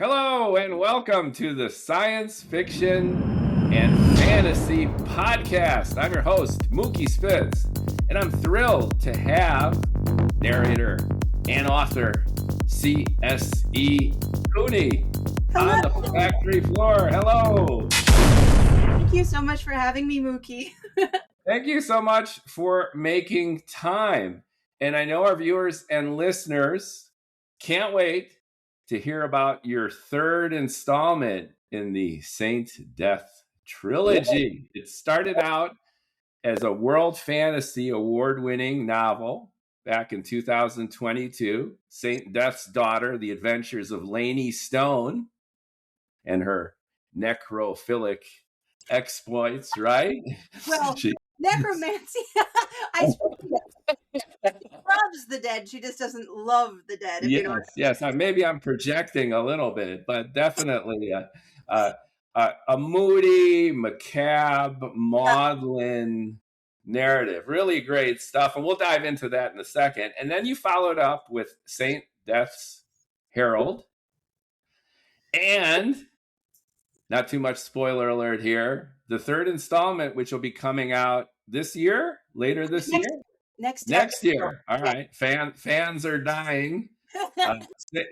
Hello and welcome to the Science Fiction and Fantasy Podcast. I'm your host, Mookie Spitz, and I'm thrilled to have narrator and author C.S.E. Cooney on the factory floor. Hello. Thank you so much for having me, Mookie. Thank you so much for making time. And I know our viewers and listeners can't wait to hear about your third installment in the Saint Death trilogy. It started out as a World Fantasy Award-winning novel back in 2022, Saint Death's Daughter, The Adventures of Lainey Stone and her necrophilic exploits, right? Well, necromancy. She loves the dead. She just doesn't love the dead. Yes. Maybe I'm projecting a little bit, but definitely a moody, macabre, maudlin narrative. Really great stuff. And we'll dive into that in a second. And then you followed up with Saint Death's Herald. And not too much spoiler alert here. The third installment, which will be coming out this year, later this year. Next year. All right. Fans are dying.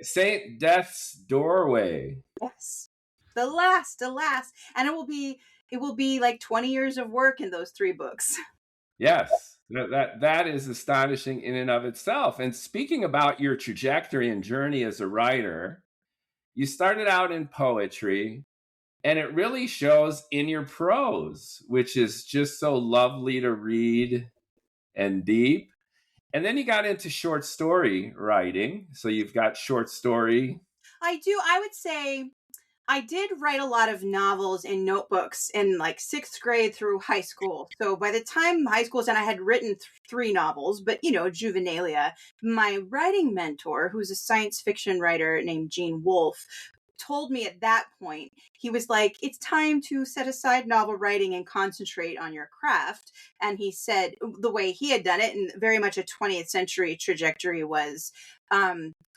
Saint Death's Doorway. Yes. The last. And it will be like 20 years of work in those 3 books. Yes. That is astonishing in and of itself. And speaking about your trajectory and journey as a writer, you started out in poetry, and it really shows in your prose, which is just so lovely to read and deep. And then you got into short story writing. So you've got short story. I do. I would say I did write a lot of novels in notebooks in like 6th grade through high school. So by the time high school was done, I had written 3 novels, but juvenilia. My writing mentor, who's a science fiction writer named Gene Wolfe, told me at that point, he was like, it's time to set aside novel writing and concentrate on your craft. And he said the way he had done it, and very much a 20th century trajectory, was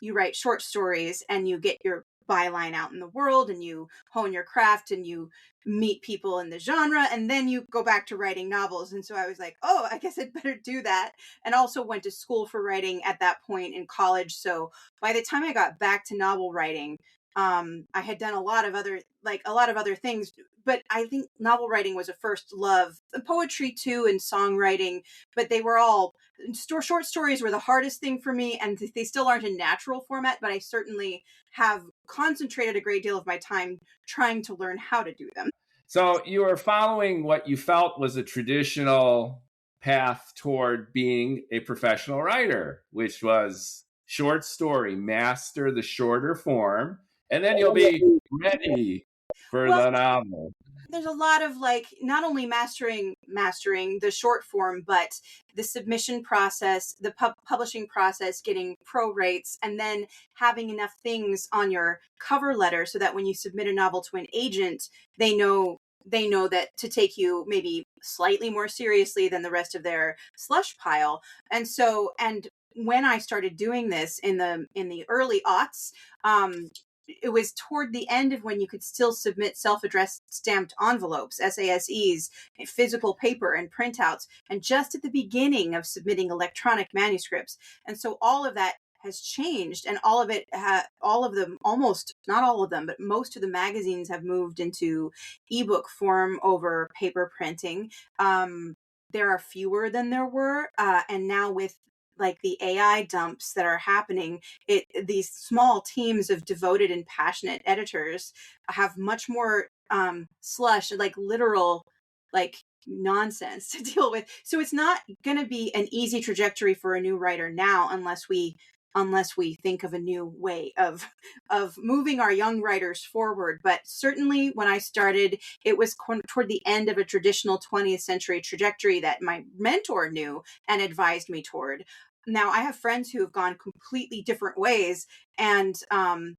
you write short stories and you get your byline out in the world and you hone your craft and you meet people in the genre, and then you go back to writing novels. And so I was like, oh, I guess I'd better do that. And also went to school for writing at that point in college. So by the time I got back to novel writing, I had done a lot of other things, but I think novel writing was a first love. Poetry too, and songwriting, but they were all short stories were the hardest thing for me, and they still aren't in natural format, but I certainly have concentrated a great deal of my time trying to learn how to do them. So you were following what you felt was a traditional path toward being a professional writer, which was short story, master the shorter form, and then you'll be ready for the novel. There's a lot of not only mastering the short form, but the submission process, the publishing process, getting pro rates, and then having enough things on your cover letter so that when you submit a novel to an agent, they know that to take you maybe slightly more seriously than the rest of their slush pile. And when I started doing this in the early aughts, it was toward the end of when you could still submit self-addressed stamped envelopes, SASEs, physical paper and printouts, and just at the beginning of submitting electronic manuscripts. And so all of that has changed, and all of them, almost not all of them, but most of the magazines have moved into ebook form over paper printing. There are fewer than there were, and now with the AI dumps that are happening, these small teams of devoted and passionate editors have much more slush, literal, nonsense to deal with. So it's not going to be an easy trajectory for a new writer now, unless we think of a new way of moving our young writers forward. But certainly when I started, it was toward the end of a traditional 20th century trajectory that my mentor knew and advised me toward. Now I have friends who have gone completely different ways and kind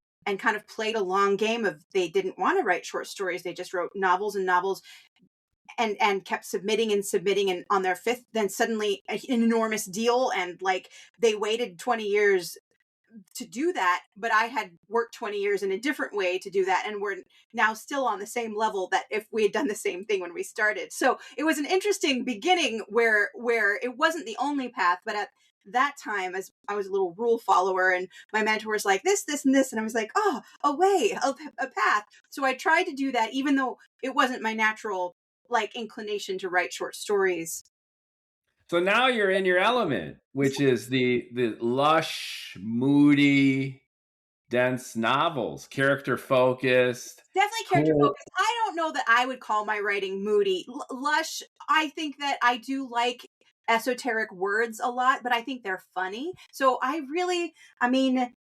of played a long game of, they didn't want to write short stories. They just wrote novels and kept submitting, and on their 5th, then suddenly an enormous deal. And they waited 20 years to do that, but I had worked 20 years in a different way to do that, and we're now still on the same level that if we had done the same thing when we started. So it was an interesting beginning where it wasn't the only path, but at that time, as I was a little rule follower, and my mentor was like this, this, and this, and I was like, oh, a way, a path. So I tried to do that, even though it wasn't my natural like inclination to write short stories. So now you're in your element, which is the lush, moody, dense novels, character focused, Definitely character cool. focused. I don't know that I would call my writing moody. Lush, I think that I do like esoteric words a lot, but I think they're funny. So I mean,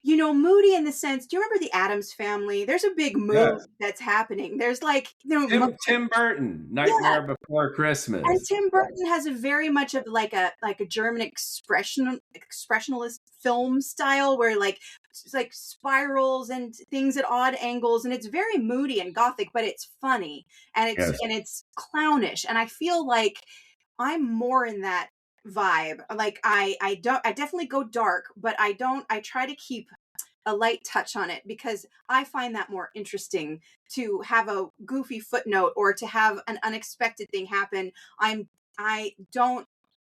moody in the sense, do you remember the Addams Family? There's a big move Yes. that's happening. There's like, Tim Burton, yeah. Nightmare Before And Christmas. Tim Burton has a very much of like a German expressionist film style where like it's like spirals and things at odd angles, and it's very moody and gothic, but it's funny and Yes. it's clownish. And I feel like I'm more in that vibe. Like I definitely go dark, but I try to keep a light touch on it because I find that more interesting to have a goofy footnote or to have an unexpected thing happen. I don't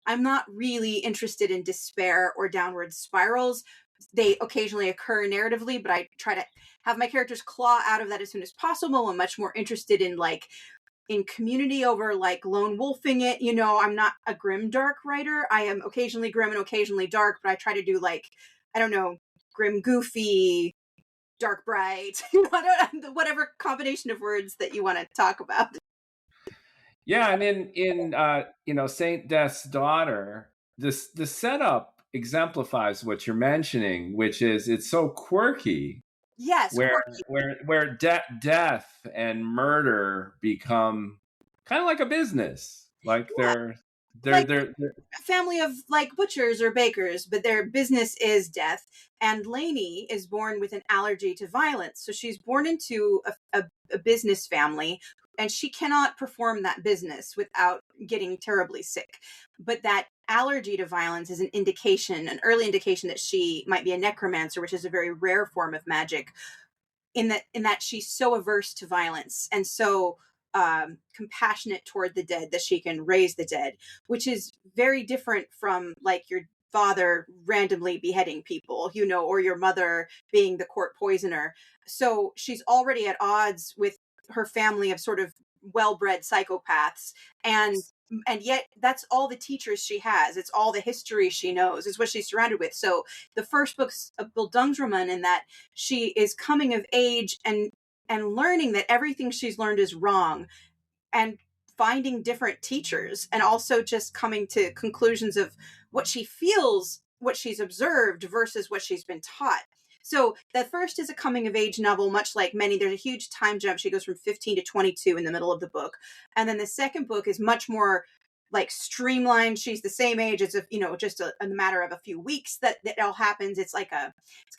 I'm not really interested in despair or downward spirals. They occasionally occur narratively, but I try to have my characters claw out of that as soon as possible. I'm much more interested in like in community over like lone wolfing it. I'm not a grim dark writer. I am occasionally grim and occasionally dark, but I try to do like, I don't know, grim goofy, dark bright, whatever combination of words that you want to talk about. Yeah, and in Saint Death's Daughter, the setup exemplifies what you're mentioning, which is it's so quirky, Yes, where quirky. death and murder become kind of like a business, like Yeah, they're like they're, they're a family of like butchers or bakers, but their business is death. And Lainey is born with an allergy to violence. So she's born into a business family, and she cannot perform that business without getting terribly sick. But that allergy to violence is an early indication that she might be a necromancer, which is a very rare form of magic, in that she's so averse to violence and so compassionate toward the dead that she can raise the dead, which is very different from like your father randomly beheading people, or your mother being the court poisoner. So she's already at odds with her family of sort of well-bred psychopaths, and yet that's all the teachers she has. It's all the history she knows. It's what she's surrounded with. So the first book's a Bildungsroman in that she is coming of age and learning that everything she's learned is wrong, and finding different teachers, and also just coming to conclusions of what she feels, what she's observed versus what she's been taught. So that first is a coming of age novel, much like many. There's a huge time jump. She goes from 15 to 22 in the middle of the book. And then the second book is much more like streamlined. She's the same age as if, just a matter of a few weeks that all happens. It's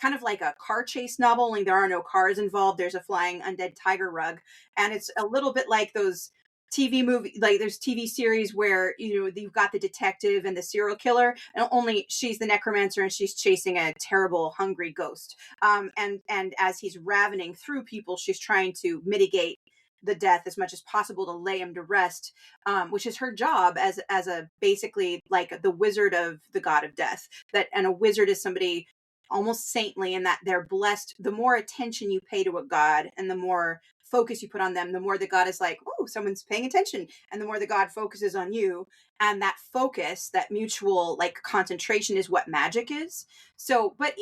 kind of like a car chase novel, only there are no cars involved. There's a flying undead tiger rug. And it's a little bit like those TV movie, like there's TV series where you've got the detective and the serial killer, and only she's the necromancer and she's chasing a terrible hungry ghost. And as he's ravening through people, she's trying to mitigate the death as much as possible to lay him to rest, which is her job as a basically like the wizard of the god of death. And a wizard is somebody almost saintly in that they're blessed. The more attention you pay to a god and the more focus you put on them, the more the god is like, oh, someone's paying attention, and the more the god focuses on you. And that focus, that mutual like concentration, is what magic is. So, but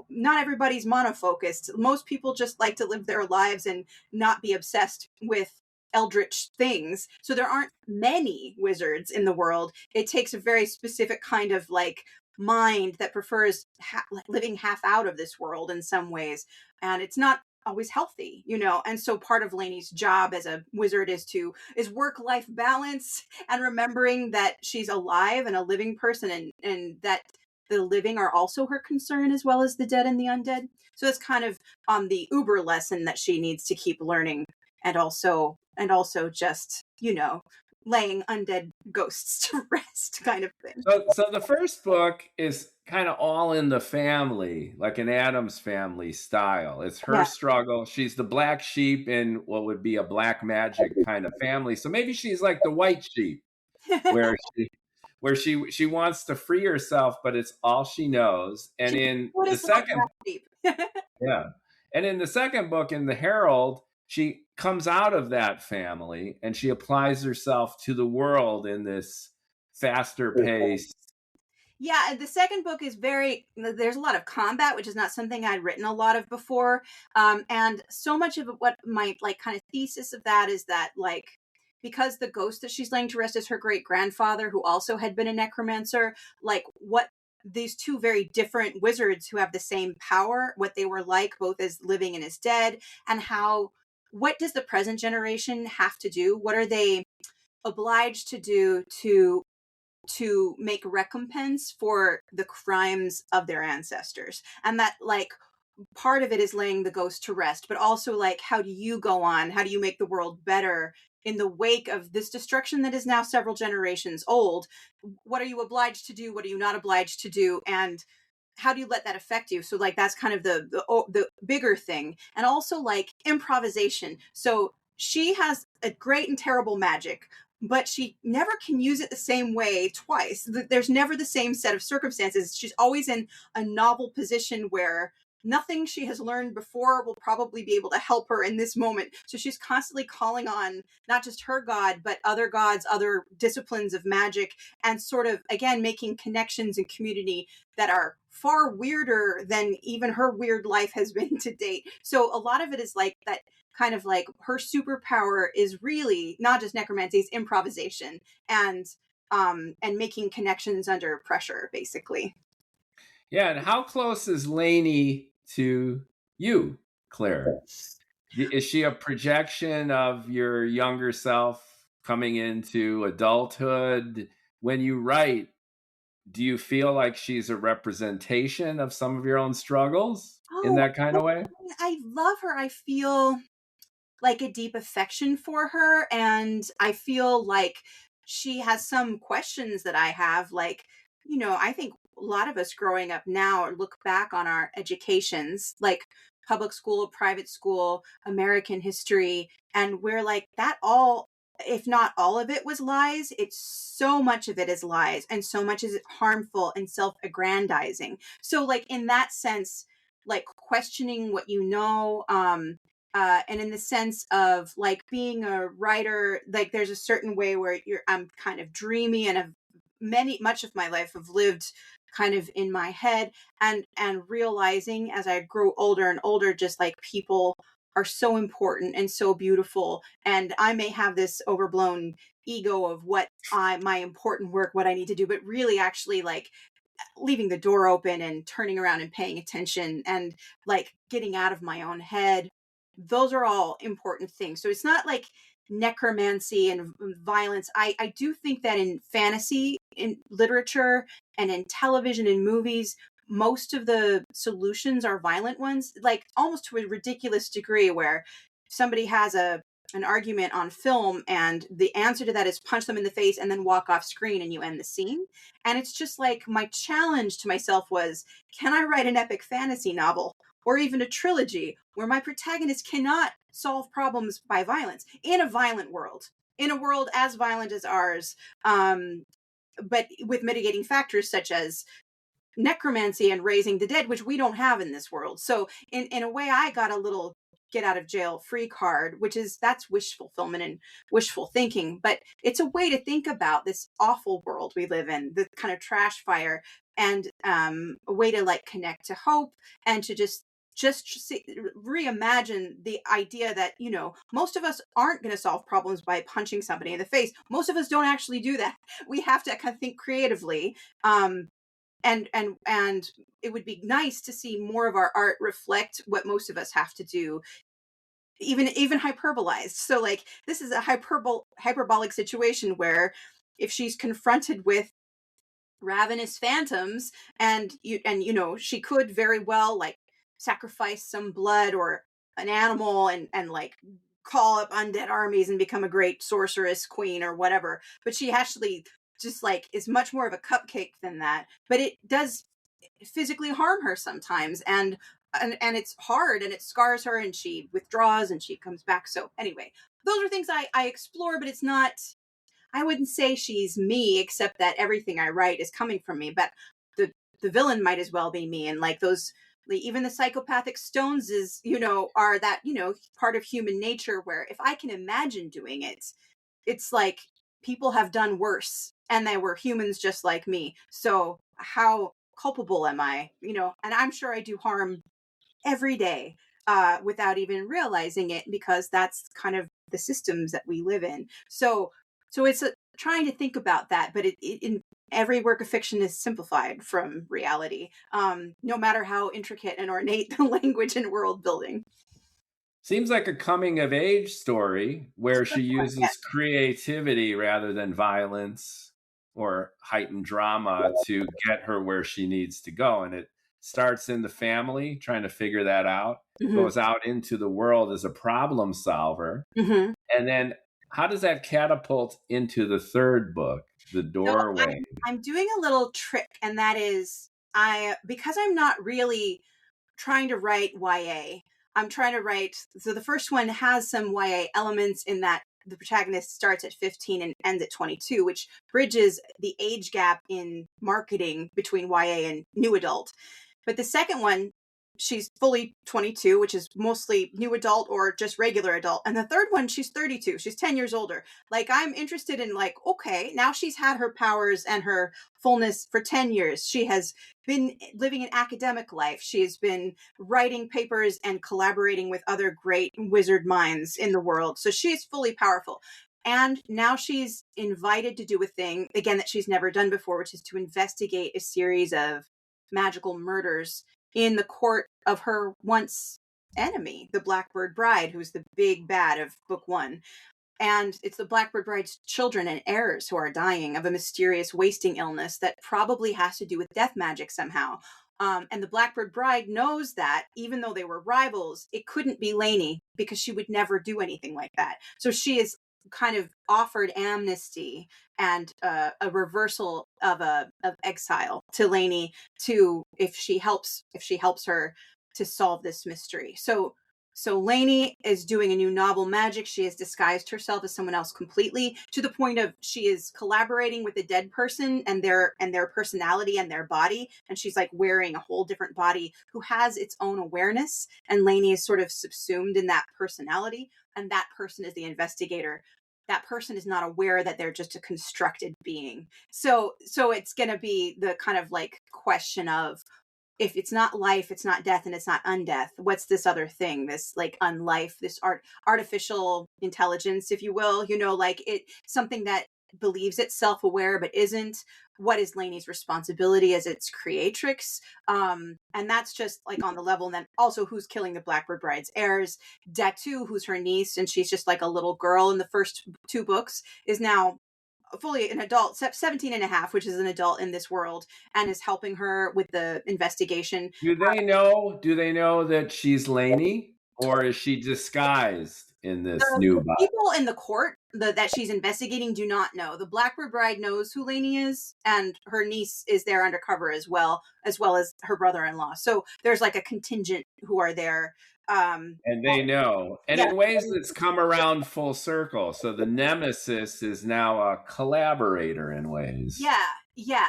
not everybody's monofocused. Most people just like to live their lives and not be obsessed with eldritch things. So there aren't many wizards in the world. It takes a very specific kind of like mind that prefers living half out of this world in some ways, and it's not always healthy. And so part of Lainey's job as a wizard is work-life balance, and remembering that she's alive and a living person, and that the living are also her concern as well as the dead and the undead. So it's kind of the uber lesson that she needs to keep learning, and also just laying undead ghosts to rest kind of thing. So the first book is kind of all in the family, like an Addams Family style. It's her Yeah. struggle. She's the black sheep in what would be a black magic kind of family. So maybe she's like the white sheep, where she wants to free herself, but it's all she knows. And in What the is not second, deep? yeah, and in the second book, in the Herald, she comes out of that family and she applies herself to the world in this faster pace. Yeah, the second book is there's a lot of combat, which is not something I'd written a lot of before. And so much of what my like kind of thesis of that is that like, because the ghost that she's laying to rest is her great grandfather, who also had been a necromancer, like what these two very different wizards who have the same power, what they were like, both as living and as dead, and what does the present generation have to do? What are they obliged to do to make recompense for the crimes of their ancestors? And that like part of it is laying the ghost to rest, but also like, how do you go on? How do you make the world better in the wake of this destruction that is now several generations old? What are you obliged to do? What are you not obliged to do? And how do you let that affect you? So like, that's kind of the bigger thing. And also like improvisation. So she has a great and terrible magic, but she never can use it the same way twice. There's never the same set of circumstances. She's always in a novel position where nothing she has learned before will probably be able to help her in this moment. So she's constantly calling on not just her god, but other gods, other disciplines of magic, and sort of, again, making connections and community that are far weirder than even her weird life has been to date. So a lot of it is like that, kind of like her superpower is really not just necromancy, it's improvisation and making connections under pressure, basically. Yeah, and how close is Lainey to you, Claire? Is she a projection of your younger self coming into adulthood? When you write, do you feel like she's a representation of some of your own struggles in Oh, that kind of way? I love her. I feel like a deep affection for her, and I feel like she has some questions that I have. Like, I think a lot of us growing up now look back on our educations, like public school, private school, American history, and we're like, that all, if not all of it was lies, it's so much of it is lies, and so much is harmful and self-aggrandizing. So like in that sense, like questioning what and in the sense of like being a writer, like there's a certain way where I'm kind of dreamy, and have much of my life have lived kind of in my head, and realizing as I grow older and older, just like people are so important and so beautiful, and I may have this overblown ego of my important work, what I need to do, but really actually like leaving the door open and turning around and paying attention and like getting out of my own head. Those are all important things. So it's not like necromancy and violence. I do think that in fantasy, in literature, and in television and movies, most of the solutions are violent ones, like almost to a ridiculous degree, where somebody has an argument on film and the answer to that is punch them in the face and then walk off screen and you end the scene. And it's just like, my challenge to myself was, can I write an epic fantasy novel or even a trilogy where my protagonist cannot solve problems by violence in a violent world, in a world as violent as ours, but with mitigating factors such as necromancy and raising the dead, which we don't have in this world. So in a way, I got a little get out of jail free card, that's wish fulfillment and wishful thinking, but it's a way to think about this awful world we live in, the kind of trash fire, and a way to like connect to hope, and to just reimagine the idea that most of us aren't going to solve problems by punching somebody in the face. Most of us don't actually do that. We have to kind of think creatively, and it would be nice to see more of our art reflect what most of us have to do, even hyperbolized. So like, this is a hyperbolic situation where if she's confronted with ravenous phantoms, and she could very well like sacrifice some blood or an animal and like call up undead armies and become a great sorceress queen or whatever. But she actually just like is much more of a cupcake than that. But it does physically harm her sometimes, and it's hard, and it scars her, and she withdraws and she comes back. So anyway, those are things I explore, but it's not, I wouldn't say she's me, except that everything I write is coming from me. But the villain might as well be me, and like those, even the psychopathic stones is, are that, part of human nature, where if I can imagine doing it, it's like people have done worse and they were humans just like me. So how culpable am I? And I'm sure I do harm every day without even realizing it, because that's kind of the systems that we live in. So it's trying to think about that, but in every work of fiction is simplified from reality, no matter how intricate and ornate the language and world building. Seems like a coming of age story where she uses creativity rather than violence or heightened drama to get her where she needs to go. And it starts in the family, trying to figure that out, goes out into the world as a problem solver. Mm-hmm. And then how does that catapult into the third book, The Doorway? So I'm doing a little trick, and that is, because I'm not really trying to write YA. I'm trying to write, so the first one has some YA elements in that the protagonist starts at 15 and ends at 22, which bridges the age gap in marketing between YA and new adult. But the second one, she's fully 22, which is mostly new adult or just regular adult. And the third one, she's 32. She's 10 years older. Like, I'm interested in, like, okay, now she's had her powers and her fullness for 10 years. She has been living an academic life. She's been writing papers and collaborating with other great wizard minds in the world. So she's fully powerful. And now she's invited to do a thing, again, that she's never done before, which is to investigate a series of magical murders in the court of her once enemy, the Blackbird Bride, who's the big bad of book one. And it's the Blackbird Bride's children and heirs who are dying of a mysterious wasting illness that probably has to do with death magic somehow. And the Blackbird Bride knows that, even though they were rivals, it couldn't be Lainey, because she would never do anything like that. So she is kind of offered amnesty and a reversal of exile to Lainey, to if she helps her to solve this mystery. So Lainey is doing a new novel magic. She has disguised herself as someone else completely, to the point of she is collaborating with a dead person and their personality and their body. And she's like wearing a whole different body who has its own awareness. And Lainey is sort of subsumed in that personality. And that person is the investigator. That person is not aware that they're just a constructed being. So it's going to be the kind of like question of, if it's not life, it's not death, and it's not undeath, what's this other thing, this like unlife, this artificial intelligence, if you will, like it, something that believes it's self-aware but isn't. What is Lainey's responsibility as its creatrix? And that's just like on the level. And then also, who's killing the Blackbird Bride's heirs? Datu, who's her niece, and she's just like a little girl in the first two books, is now fully an adult, 17 and a half, which is an adult in this world, and is helping her with the investigation. Do they know that she's Lainey, or is she disguised in this new body? People in the court that she's investigating do not know. The Blackbird Bride knows who Lainey is, and her niece is there undercover as well as her brother-in-law. So there's like a contingent who are there. And they know. And in ways that's come around full circle. So the nemesis is now a collaborator in ways. Yeah,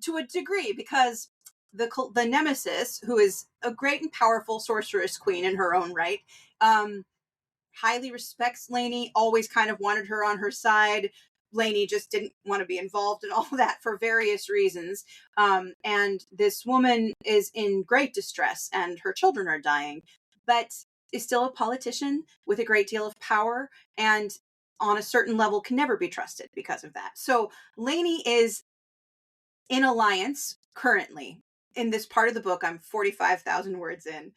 to a degree, because the nemesis, who is a great and powerful sorceress queen in her own right, highly respects Lainey, always kind of wanted her on her side. Lainey just didn't want to be involved in all that for various reasons. And this woman is in great distress, and her children are dying, but is still a politician with a great deal of power, and on a certain level can never be trusted because of that. So Lainey is in alliance currently. In this part of the book, I'm 45,000 words in.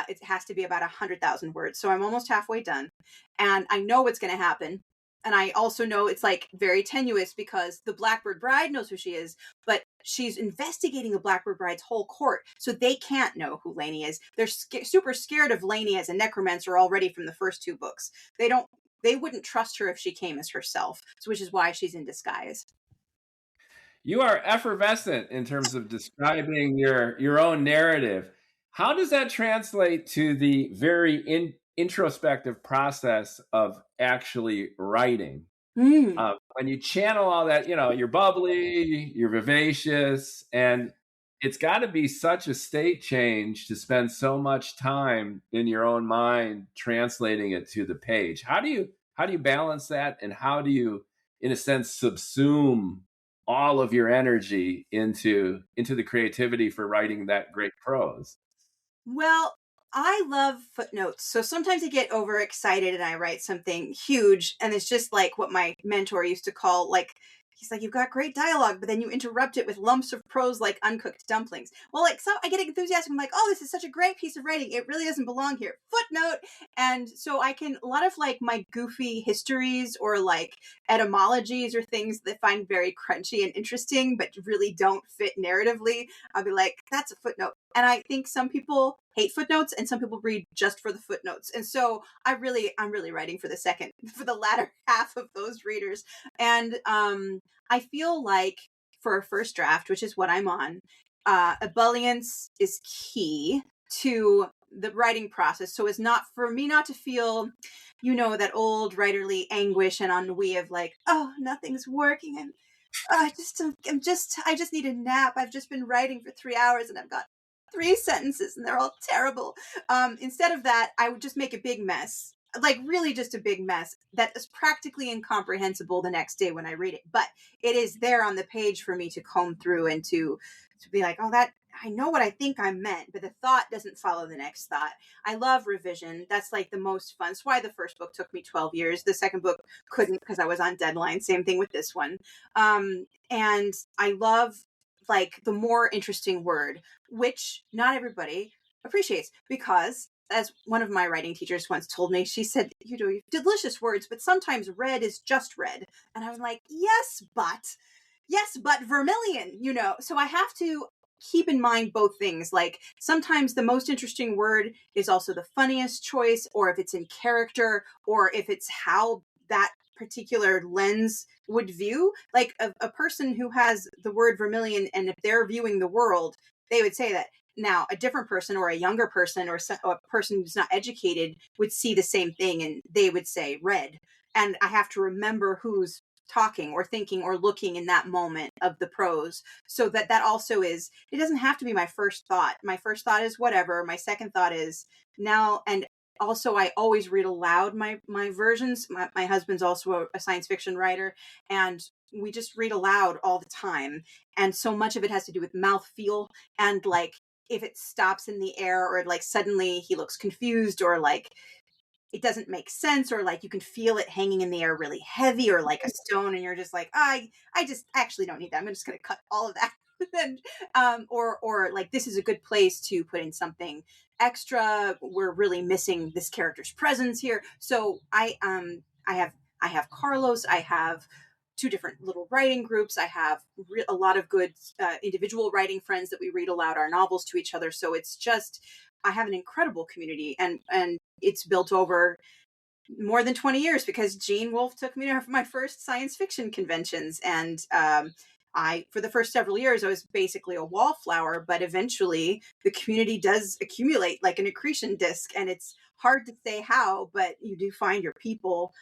It has to be about 100,000 words. So I'm almost halfway done. And I know what's going to happen. And I also know it's like very tenuous, because the Blackbird Bride knows who she is, but she's investigating the Blackbird Bride's whole court, so they can't know who Lainey is. They're super scared of Lainey as a necromancer already from the first 2 books. They wouldn't trust her if she came as herself, so which is why she's in disguise. You are effervescent in terms of describing your own narrative. How does that translate to the very introspective process of actually writing? When you channel all that, you're bubbly, you're vivacious, and it's got to be such a state change to spend so much time in your own mind translating it to the page. How do you balance that, and how do you, in a sense, subsume all of your energy into the creativity for writing that great prose? Well, I love footnotes. So sometimes I get overexcited and I write something huge, and it's just like what my mentor used to call, like, he's like, you've got great dialogue, but then you interrupt it with lumps of prose like uncooked dumplings. Well, like, so I get enthusiastic. I'm like, oh, this is such a great piece of writing. It really doesn't belong here. Footnote. And so a lot of like my goofy histories or like etymologies or things that I find very crunchy and interesting, but really don't fit narratively, I'll be like, that's a footnote. And I think some people hate footnotes and some people read just for the footnotes. And so I'm really writing for the latter half of those readers. And I feel like for a first draft, which is what I'm on, ebullience is key to the writing process. So it's not for me not to feel, that old writerly anguish and ennui of like, oh, nothing's working. And I just need a nap. I've just been writing for 3 hours and I've got 3 sentences and they're all terrible. Instead of that, I would just make a big mess, like really just a big mess that is practically incomprehensible the next day when I read it. But it is there on the page for me to comb through and to be like, oh, that I know what I think I meant, but the thought doesn't follow the next thought. I love revision. That's like the most fun. That's why the first book took me 12 years. The second book couldn't because I was on deadline. Same thing with this one. And I love like the more interesting word, which not everybody appreciates, because as one of my writing teachers once told me, she said, you have delicious words, but sometimes red is just red. And I was like, yes, but vermilion, so I have to keep in mind both things. Like sometimes the most interesting word is also the funniest choice, or if it's in character, or if it's how that particular lens would view, like a person who has the word vermilion, and if they're viewing the world, they would say that. Now, a different person or a younger person or a person who's not educated would see the same thing and they would say red. And I have to remember who's talking or thinking or looking in that moment of the prose, so that also is, it doesn't have to be my first thought. My first thought is whatever. My second thought is now, and also I always read aloud my versions. My husband's also a science fiction writer, and we just read aloud all the time. And so much of it has to do with mouthfeel, and like if it stops in the air, or like suddenly he looks confused, or like it doesn't make sense, or like you can feel it hanging in the air really heavy, or like a stone, and you're just like, I just actually don't need that. I'm just going to cut all of that. And or like this is a good place to put in something extra. We're really missing this character's presence here. So I have Carlos. I have 2 different little writing groups. I have a lot of good individual writing friends that we read aloud our novels to each other. So it's just, I have an incredible community, and it's built over more than 20 years, because Gene Wolfe took me to my first science fiction conventions. And for the first several years, I was basically a wallflower, but eventually the community does accumulate like an accretion disk, and it's hard to say how, but you do find your people.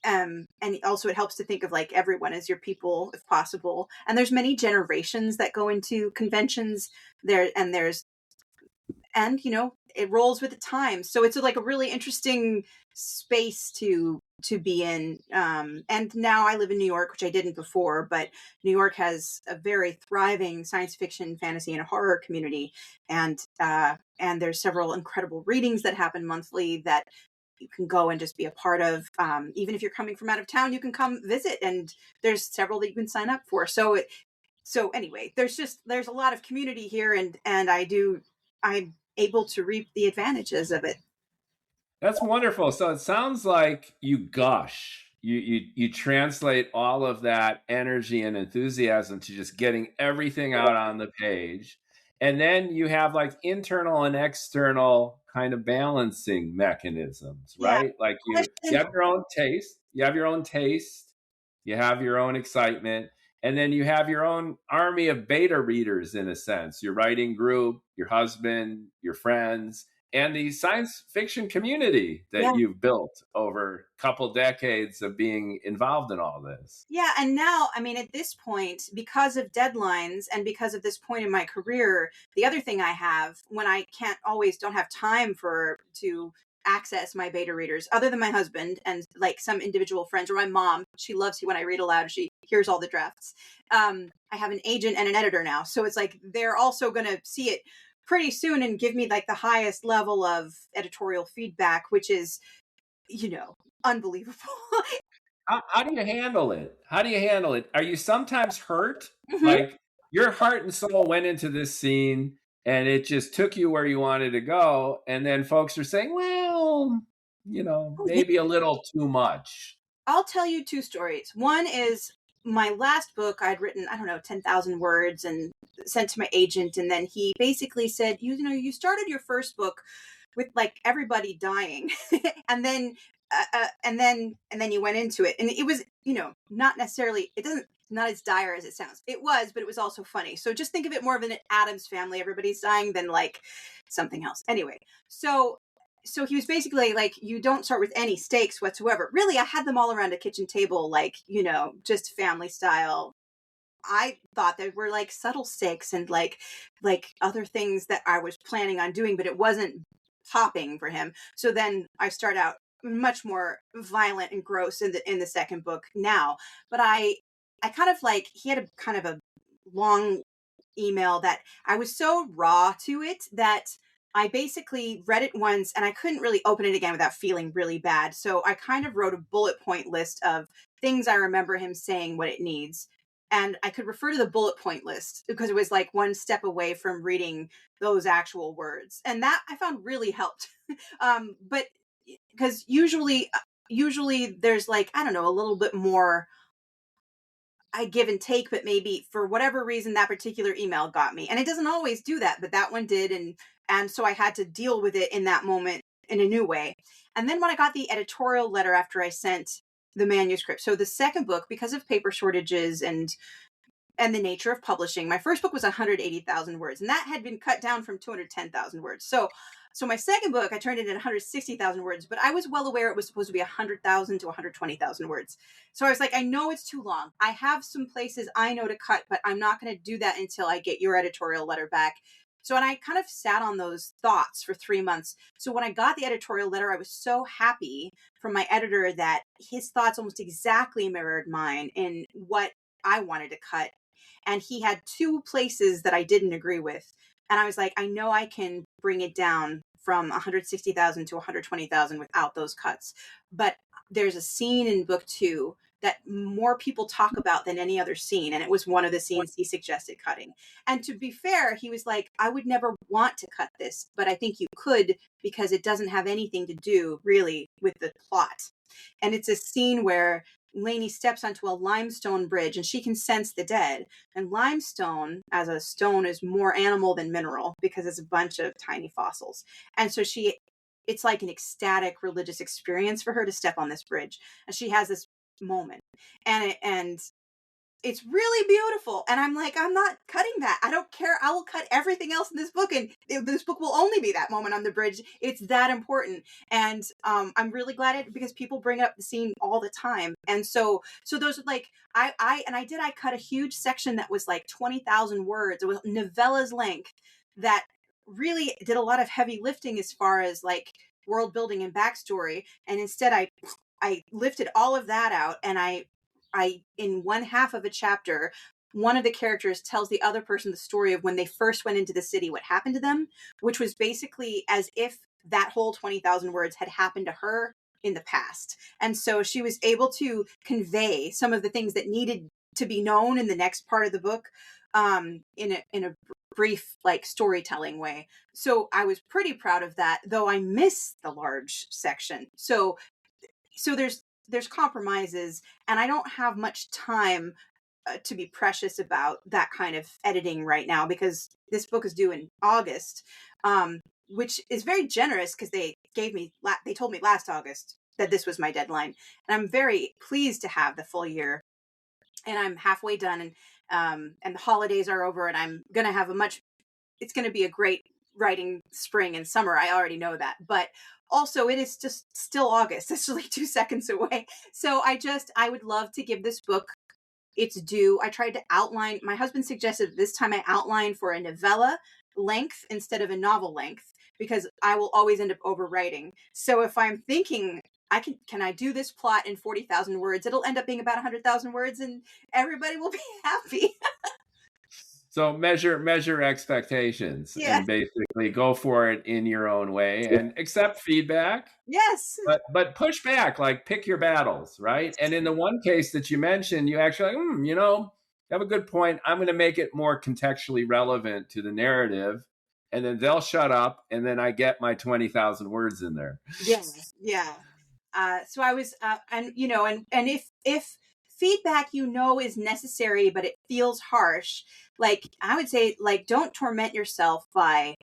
And also it helps to think of like everyone as your people if possible. And there's many generations that go into conventions there, and it rolls with the times. So it's like a really interesting space to be in. And now I live in New York, which I didn't before, but New York has a very thriving science fiction, fantasy, and horror community. And there's several incredible readings that happen monthly that you can go and just be a part of. Even if you're coming from out of town, you can come visit, and there's several that you can sign up for. So anyway, there's a lot of community here, and I'm able to reap the advantages of it. That's wonderful. So it sounds like you gush. you translate all of that energy and enthusiasm to just getting everything out on the page. And then you have like internal and external kind of balancing mechanisms, Yeah. right? Like you have your own taste, you have your own taste, you have your own excitement, and then you have your own army of beta readers in a sense, your writing group, your husband, your friends, and the science fiction community Yeah. that you've built over a couple decades of being involved in all this. Yeah, and now, I mean, at this point, because of deadlines and because of this point in my career, the other thing I have when I don't have time to access my beta readers, other than my husband and like some individual friends or my mom, she loves when I read aloud. She hears all the drafts. I have an agent and an editor now, so it's like they're also going to see it pretty soon and give me like the highest level of editorial feedback, which is, unbelievable. How do you handle it? How do you handle it? Are you sometimes hurt? Mhm. Like your heart and soul went into this scene and it just took you where you wanted to go. And then folks are saying, well, maybe a little too much. I'll tell you two stories. One is my last book. I'd written, I don't know, 10,000 words and sent to my agent. And then he basically said, you started your first book with like everybody dying. and then, and then you went into it. And it was, not necessarily, not as dire as it sounds. It was, but it was also funny. So just think of it more of an Addams Family. Everybody's dying than like something else. Anyway, so he was basically like, you don't start with any stakes whatsoever. Really, I had them all around a kitchen table, like, just family style. I thought they were like subtle stakes and like other things that I was planning on doing, but it wasn't popping for him. So then I start out much more violent and gross in the second book now. But I kind of like, he had a kind of a long email that I was so raw to it that I basically read it once and I couldn't really open it again without feeling really bad. So I kind of wrote a bullet point list of things I remember him saying what it needs. And I could refer to the bullet point list because it was like one step away from reading those actual words. And that I found really helped. But because usually there's like, I don't know, a little bit more I give and take, but maybe for whatever reason that particular email got me. And it doesn't always do that, but that one did, and so I had to deal with it in that moment in a new way. And then when I got the editorial letter after I sent the manuscript. So the second book, because of paper shortages and the nature of publishing, my first book was 180,000 words, and that had been cut down from 210,000 words. So my second book, I turned it in 160,000 words, but I was well aware it was supposed to be 100,000 to 120,000 words. So I was like, I know it's too long. I have some places I know to cut, but I'm not going to do that until I get your editorial letter back. So, and I kind of sat on those thoughts for 3 months. So when I got the editorial letter, I was so happy from my editor that his thoughts almost exactly mirrored mine in what I wanted to cut. And he had two places that I didn't agree with. And I was like, I know I can bring it down from 160,000 to 120,000 without those cuts. But there's a scene in book 2 that more people talk about than any other scene. And it was one of the scenes he suggested cutting. And to be fair, he was like, I would never want to cut this, but I think you could because it doesn't have anything to do really with the plot. And it's a scene where Lainey steps onto a limestone bridge and she can sense the dead. And limestone as a stone is more animal than mineral because it's a bunch of tiny fossils. And so it's like an ecstatic religious experience for her to step on this bridge. And she has this moment. And it's really beautiful. And I'm like, I'm not cutting that. I don't care. I will cut everything else in this book. And this book will only be that moment on the bridge. It's that important. And I'm really glad because people bring up the scene all the time. And so those are like, I cut a huge section that was like 20,000 words. It was novella's length that really did a lot of heavy lifting as far as like world building and backstory. And instead I lifted all of that out and I in one half of a chapter, one of the characters tells the other person the story of when they first went into the city, what happened to them, which was basically as if that whole 20,000 words had happened to her in the past. And so she was able to convey some of the things that needed to be known in the next part of the book in a brief like storytelling way. So I was pretty proud of that, though I miss the large section. So there's there's compromises, and I don't have much time to be precious about that kind of editing right now, because this book is due in August, which is very generous because they told me last August that this was my deadline, and I'm very pleased to have the full year, and I'm halfway done, and the holidays are over, and I'm gonna have it's gonna be a great writing spring and summer. I already know that, but also it is just still August. It's like 2 seconds away. So I would love to give this book its due. I tried to outline, my husband suggested this time I outline for a novella length instead of a novel length, because I will always end up overwriting. So if I'm thinking can I do this plot in 40,000 words, it'll end up being about 100,000 words and everybody will be happy. So measure expectations Yeah. and basically go for it in your own way and accept feedback. Yes. But push back, like pick your battles, right? And in the one case that you mentioned, you actually, you have a good point. I'm going to make it more contextually relevant to the narrative, and then they'll shut up, and then I get my 20,000 words in there. Yeah. Yeah. So I was, and if feedback, is necessary, but it feels harsh, like I would say, like, don't torment yourself by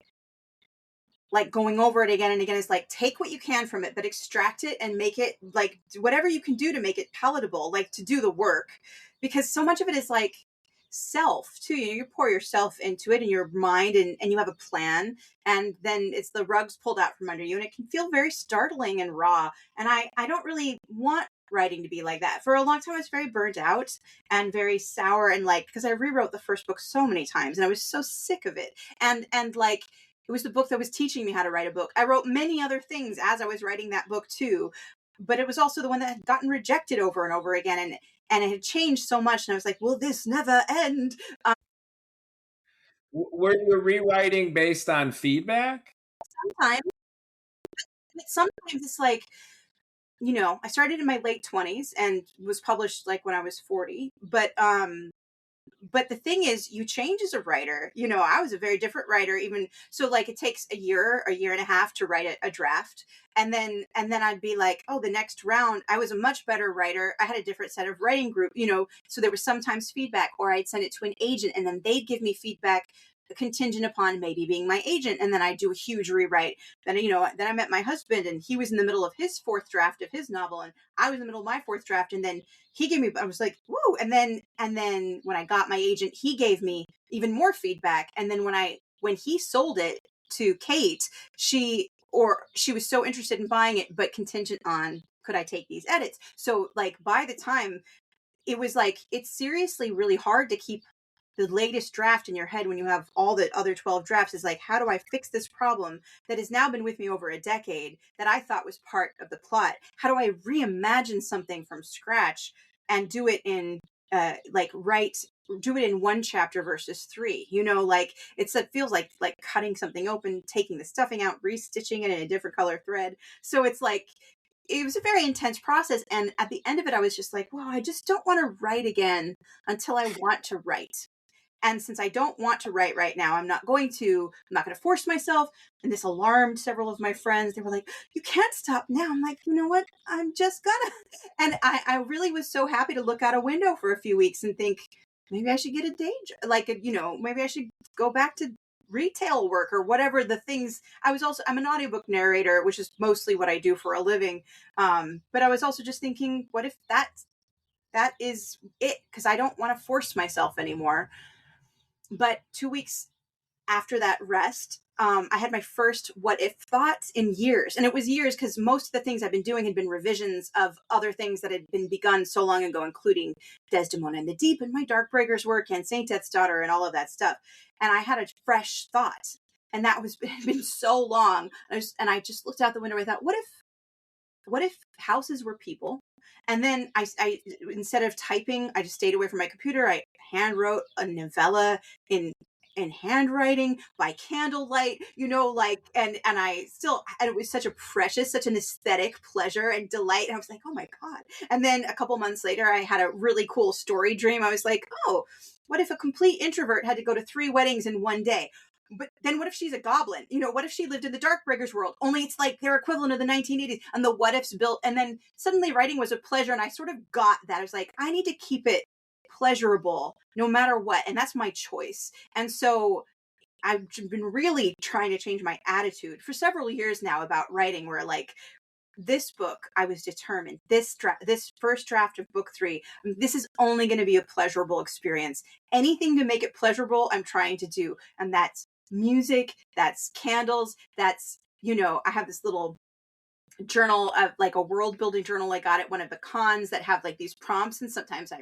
like going over it again and again. Is like, take what you can from it, but extract it and make it, like, whatever you can do to make it palatable, like to do the work, because so much of it is like self too. You pour yourself into it in your mind, and you have a plan, and then it's the rugs pulled out from under you, and it can feel very startling and raw. And I don't really want writing to be like that. For a long time I was very burnt out and very sour, and like, because I rewrote the first book so many times and I was so sick of it, and like, it was the book that was teaching me how to write a book. I wrote many other things as I was writing that book too, but it was also the one that had gotten rejected over and over again, and it had changed so much, and I was like, will this never end? Were you rewriting based on feedback? Sometimes, it's like, I started in my late 20s and was published like when I was 40, but the thing is, you change as a writer. I was a very different writer, even so, like, it takes a year and a half to write a draft, and then I'd be like, oh, the next round I was a much better writer. I had a different set of writing group, so there was sometimes feedback, or I'd send it to an agent and then they'd give me feedback contingent upon maybe being my agent, and then I do a huge rewrite. Then I met my husband, and he was in the middle of his fourth draft of his novel, and I was in the middle of my fourth draft, and then he gave me, I was like, whoa. And then when I got my agent, he gave me even more feedback. And then when he sold it to Kate, she was so interested in buying it, but contingent on, could I take these edits? So like, by the time, it was like, it's seriously really hard to keep the latest draft in your head when you have all the other 12 drafts. Is like, how do I fix this problem that has now been with me over a decade that I thought was part of the plot? How do I reimagine something from scratch and do it in do it in one chapter versus three? Like, it feels like cutting something open, taking the stuffing out, restitching it in a different color thread. So it's like, it was a very intense process. And at the end of it, I was just like, well, I just don't want to write again until I want to write. And since I don't want to write right now, I'm not going to force myself. And this alarmed several of my friends. They were like, you can't stop now. I'm like, you know what? I'm just gonna. And I really was so happy to look out a window for a few weeks and think, maybe I should get a day job. Like, maybe I should go back to retail work or whatever the things. I'm an audiobook narrator, which is mostly what I do for a living. But I was also just thinking, what if that is it? Because I don't want to force myself anymore. But 2 weeks after that rest, I had my first what if thoughts in years. And it was years because most of the things I've been doing had been revisions of other things that had been begun so long ago, including Desdemona and the Deep and my Darkbreakers work and Saint Death's Daughter and all of that stuff. And I had a fresh thought. And it had been so long. And I just looked out the window. I thought, what if houses were people? And then I instead of typing, I just stayed away from my computer. I hand wrote a novella in handwriting by candlelight, and it was such an aesthetic pleasure and delight. And I was like, oh my God. And then a couple months later, I had a really cool story dream. I was like, oh, what if a complete introvert had to go to 3 weddings in one day? but then what if she's a goblin? What if she lived in the Darkbreakers world? Only it's like their equivalent of the 1980s, and the what ifs built. And then suddenly writing was a pleasure, and I sort of got that. I was like, I need to keep it pleasurable no matter what, and that's my choice. And so I've been really trying to change my attitude for several years now about writing, where like this book, I was determined, this first draft of book 3, this is only going to be a pleasurable experience. Anything to make it pleasurable, I'm trying to do. And that's music, that's candles, that's, I have this little journal of like a world building journal I got at one of the cons that have like these prompts, and sometimes I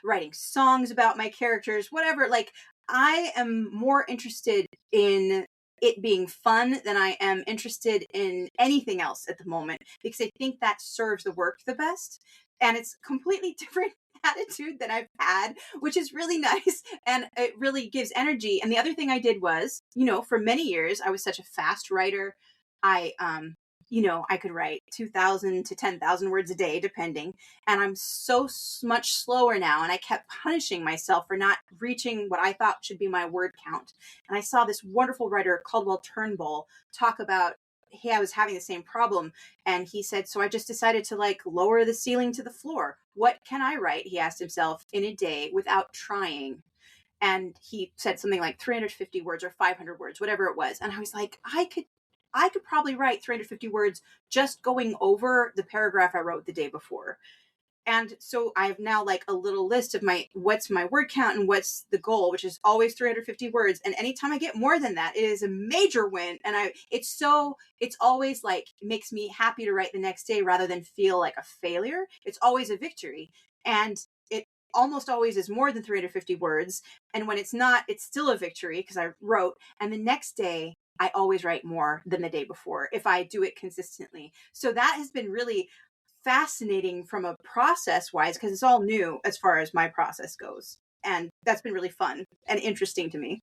writing songs about my characters, whatever. Like, I am more interested in it being fun than I am interested in anything else at the moment, because I think that serves the work the best. And it's completely different attitude that I've had, which is really nice, and it really gives energy. And the other thing I did was, for many years I was such a fast writer. I could write 2,000 to 10,000 words a day, depending. And I'm so much slower now. And I kept punishing myself for not reaching what I thought should be my word count. And I saw this wonderful writer, Caldwell Turnbull, talk about, I was having the same problem. And he said, so I just decided to like lower the ceiling to the floor. What can I write, he asked himself, in a day without trying? And he said something like 350 words or 500 words, whatever it was. And I was like, I could probably write 350 words just going over the paragraph I wrote the day before. And so I have now like a little list of what's my word count and what's the goal, which is always 350 words. And anytime I get more than that, it is a major win. And it's always like, it makes me happy to write the next day rather than feel like a failure. It's always a victory. And it almost always is more than 350 words. And when it's not, it's still a victory because I wrote. And the next day, I always write more than the day before if I do it consistently. So that has been really fascinating from a process wise, because it's all new as far as my process goes. And that's been really fun and interesting to me.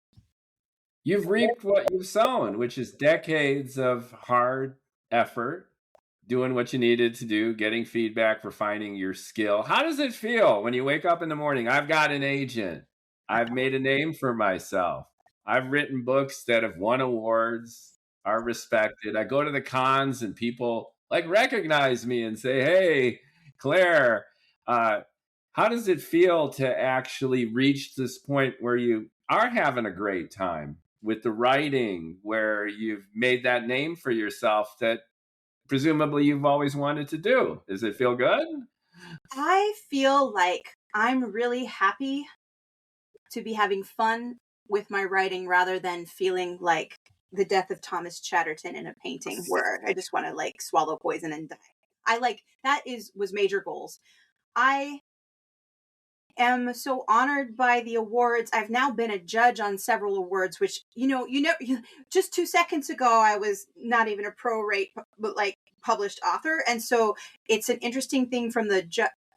You've reaped what you've sown, which is decades of hard effort, doing what you needed to do, getting feedback, refining your skill. How does it feel when you wake up in the morning? I've got an agent. I've made a name for myself. I've written books that have won awards, are respected. I go to the cons and people like recognize me and say, hey, Claire, how does it feel to actually reach this point where you are having a great time with the writing, where you've made that name for yourself that presumably you've always wanted to do? Does it feel good? I feel like I'm really happy to be having fun with my writing rather than feeling like the death of Thomas Chatterton in a painting where I just want to like swallow poison and die. I like that was major goals. I am so honored by the awards. I've now been a judge on several awards, which just 2 seconds ago I was not even a pro-rate but like published author, and so it's an interesting thing from the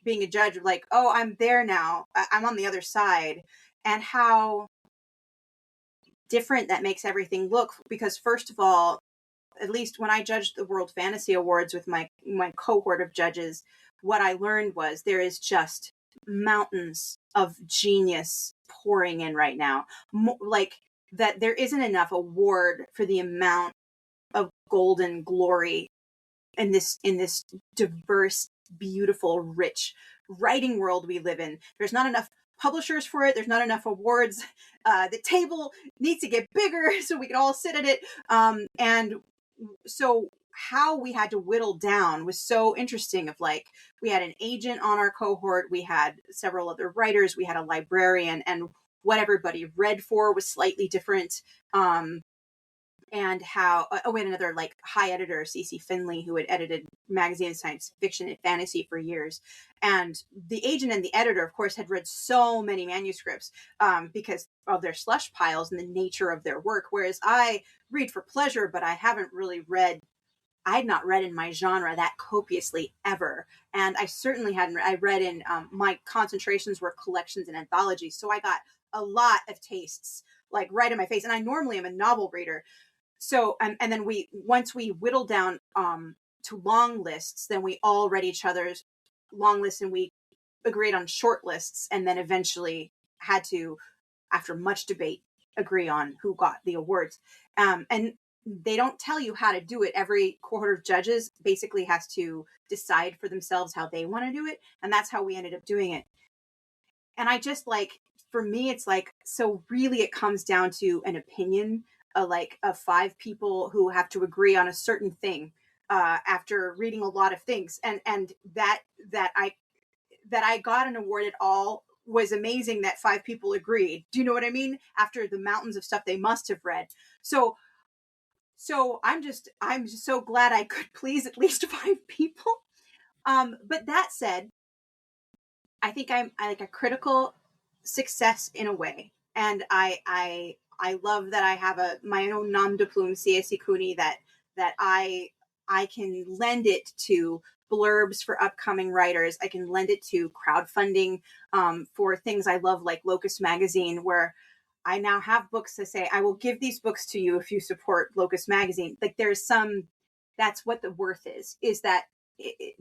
being a judge of like, oh, I'm there now. I'm on the other side, and how different that makes everything look. Because first of all, at least when I judged the World Fantasy Awards with my cohort of judges, what I learned was there is just mountains of genius pouring in right now. Like that there isn't enough award for the amount of golden glory in this diverse, beautiful, rich writing world we live in. There's not enough publishers for it. There's not enough awards. The table needs to get bigger so we can all sit at it. And so how we had to whittle down was so interesting. Of like, we had an agent on our cohort, we had several other writers, we had a librarian, and what everybody read for was slightly different. And how we had another like high editor, C.S.E. Finley, who had edited magazine science fiction and fantasy for years. And the agent and the editor, of course, had read so many manuscripts because of their slush piles and the nature of their work. Whereas I read for pleasure, but I had not read in my genre that copiously ever. And I certainly hadn't. I read in my concentrations were collections and anthologies. So I got a lot of tastes like right in my face. And I normally am a novel reader. So, and then once we whittled down to long lists, then we all read each other's long lists and we agreed on short lists, and then eventually had to, after much debate, agree on who got the awards. And they don't tell you how to do it. Every cohort of judges basically has to decide for themselves how they want to do it. And that's how we ended up doing it. And I just like, for me, it's like, so really it comes down to an opinion, like of 5 people who have to agree on a certain thing after reading a lot of things. And that I got an award at all was amazing, that 5 people agreed. Do you know what I mean? After the mountains of stuff they must have read. So I'm just so glad I could please at least 5 people. But that said, I think I like a critical success in a way. And I love that I have my own nom de plume, C.S.E. Cooney, that I can lend it to blurbs for upcoming writers. I can lend it to crowdfunding for things I love, like Locus Magazine, where I now have books to say, I will give these books to you if you support Locus Magazine. Like that's what the worth is that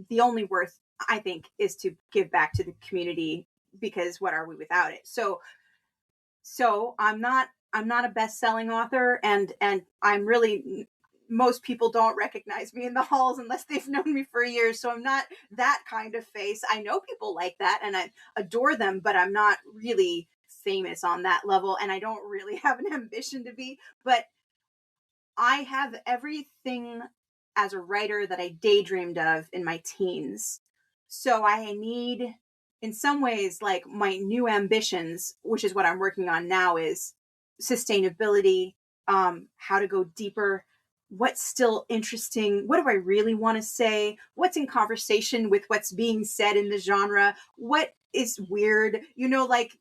the only worth, I think, is to give back to the community, because what are we without it? So I'm not a best-selling author, and I'm really, most people don't recognize me in the halls unless they've known me for years. So I'm not that kind of face. I know people like that and I adore them, but I'm not really famous on that level, and I don't really have an ambition to be. But I have everything as a writer that I daydreamed of in my teens. So I need, in some ways, like my new ambitions, which is what I'm working on now, is sustainability, how to go deeper, what's still interesting, what do I really want to say, what's in conversation with what's being said in the genre, what is weird, like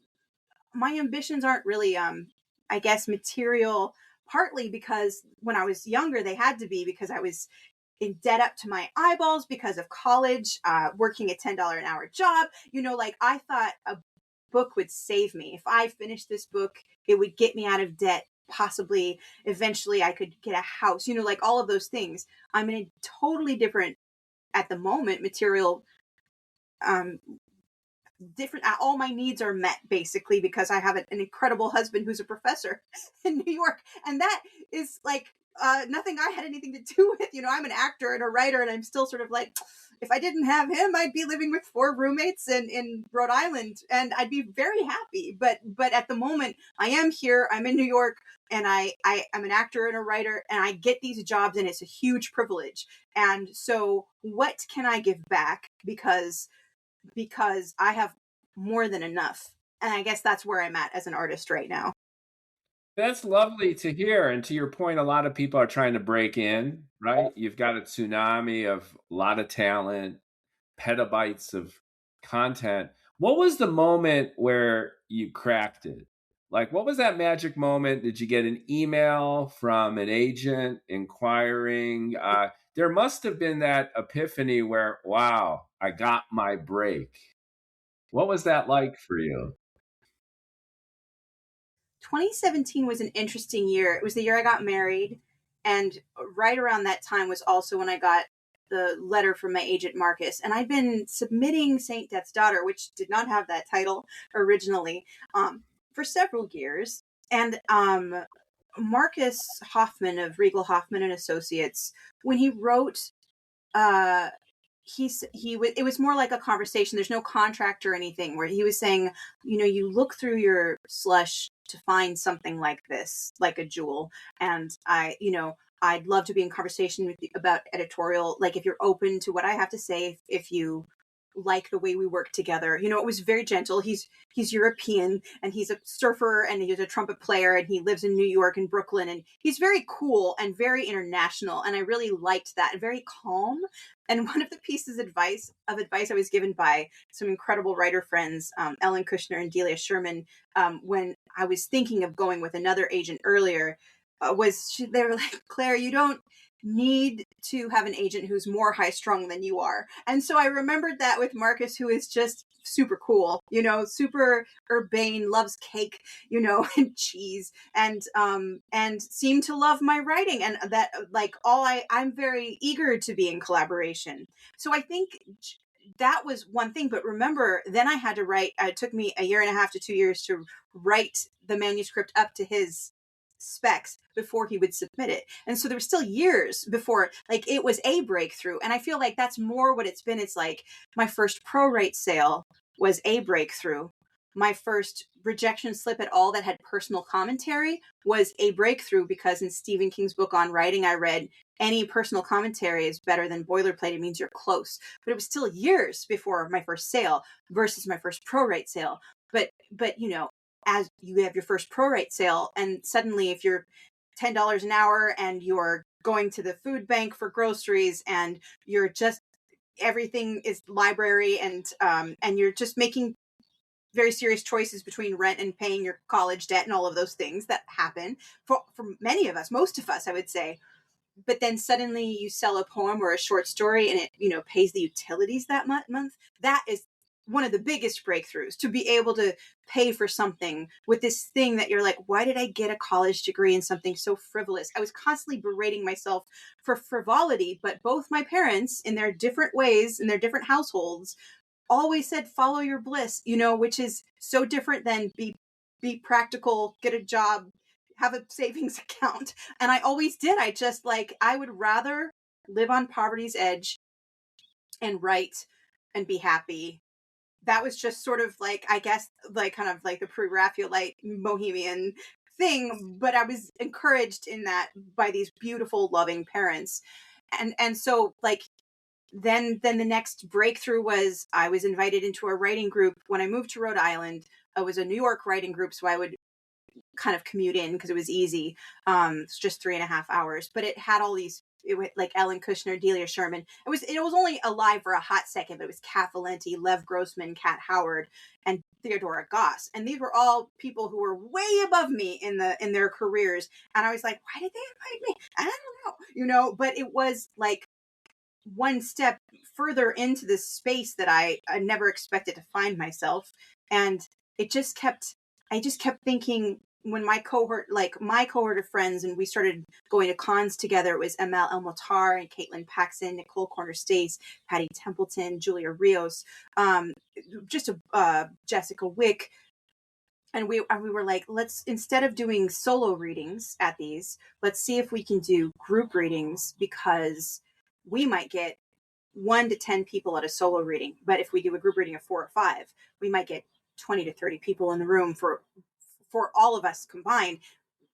my ambitions aren't really, I guess, material, partly because when I was younger, they had to be, because I was in debt up to my eyeballs because of college, working a $10 an hour job. Like I thought a book would save me. If I finished this book, it would get me out of debt. Possibly, eventually I could get a house, like all of those things. I'm in a totally different, at the moment, material, different, all my needs are met basically, because I have an incredible husband who's a professor in New York, and that is like nothing I had anything to do with. I'm an actor and a writer, and I'm still sort of like, if I didn't have him, I'd be living with 4 roommates in Rhode Island, and I'd be very happy. But at the moment, I am here, I'm in New York, and I'm an actor and a writer, and I get these jobs, and it's a huge privilege. And so what can I give back? Because I have more than enough. And I guess that's where I'm at as an artist right now. That's lovely to hear. And to your point, a lot of people are trying to break in, right? You've got a tsunami of a lot of talent, petabytes of content. What was the moment where you cracked it? Like, what was that magic moment? Did you get an email from an agent inquiring? There must have been that epiphany where, wow, I got my break. What was that like for you? 2017 was an interesting year. It was the year I got married. And right around that time was also when I got the letter from my agent, Marcus. And I'd been submitting Saint Death's Daughter, which did not have that title originally, for several years. And Marcus Hoffman of Regal Hoffman and Associates, when he wrote, it was more like a conversation. There's no contract or anything, where he was saying, you look through your slush to find something like this, like a jewel. And I'd love to be in conversation with you about editorial. Like, if you're open to what I have to say, if you like the way we work together. It was very gentle. He's European, and he's a surfer, and he's a trumpet player, and he lives in New York and Brooklyn, and he's very cool and very international. And I really liked that, and very calm. And one of the pieces of advice I was given by some incredible writer friends, Ellen Kushner and Delia Sherman, when I was thinking of going with another agent earlier, they were like, Claire, you don't need to have an agent who's more high strung than you are. And so I remembered that with Marcus, who is just super cool, super urbane, loves cake, and cheese, and seemed to love my writing, and that, like, I'm very eager to be in collaboration. So I think that was one thing. But remember, then I had to write, it took me 1.5 to 2 years to write the manuscript up to his specs before he would submit it. And so there were still years before, like, it was a breakthrough. And I feel like that's more what it's been. It's like my first prorate sale was a breakthrough. My first rejection slip at all that had personal commentary was a breakthrough, because in Stephen King's book on writing, I read any personal commentary is better than boilerplate. It means you're close. But it was still years before my first sale versus my first prorate sale. But you know, as you have your first prorate sale, and suddenly if you're $10 an hour and you're going to the food bank for groceries, and you're just, everything is library, and you're just making very serious choices between rent and paying your college debt and all of those things that happen for many of us, most of us, I would say. But then suddenly you sell a poem or a short story and it, you know, pays the utilities that month. That is one of the biggest breakthroughs, to be able to pay for something with this thing that you're like, why did I get a college degree in something so frivolous? I was constantly berating myself for frivolity, but both my parents, in their different ways, in their different households, always said, follow your bliss, you know, which is so different than be practical, get a job, have a savings account. And I always did. I just, like, I would rather live on poverty's edge and write and be happy. That was just sort of like, I guess, like kind of like the pre-Raphaelite bohemian thing, but I was encouraged in that by these beautiful, loving parents. And so, like, then the next breakthrough was I was invited into a writing group when I moved to Rhode Island. It was a New York writing group, so I would kind of commute in because it was easy. It's just 3.5 hours, but it had all these, it was like Ellen Kushner, Delia Sherman. It was only alive for a hot second, but it was Kat Valenti, Lev Grossman, Kat Howard, and Theodora Goss. And these were all people who were way above me in their careers. And I was like, why did they invite me? I don't know, you know, but it was like one step further into this space that I never expected to find myself. And I just kept thinking, when my cohort of friends, and we started going to cons together, it was Emel El-Motar and Caitlin Paxson, Nicole Corner-Stace, Patty Templeton, Julia Rios, Jessica Wick. And we were like, let's, instead of doing solo readings at these, let's see if we can do group readings, because we might get 1 to 10 people at a solo reading. But if we do a group reading of 4 or 5, we might get 20 to 30 people in the room for all of us combined.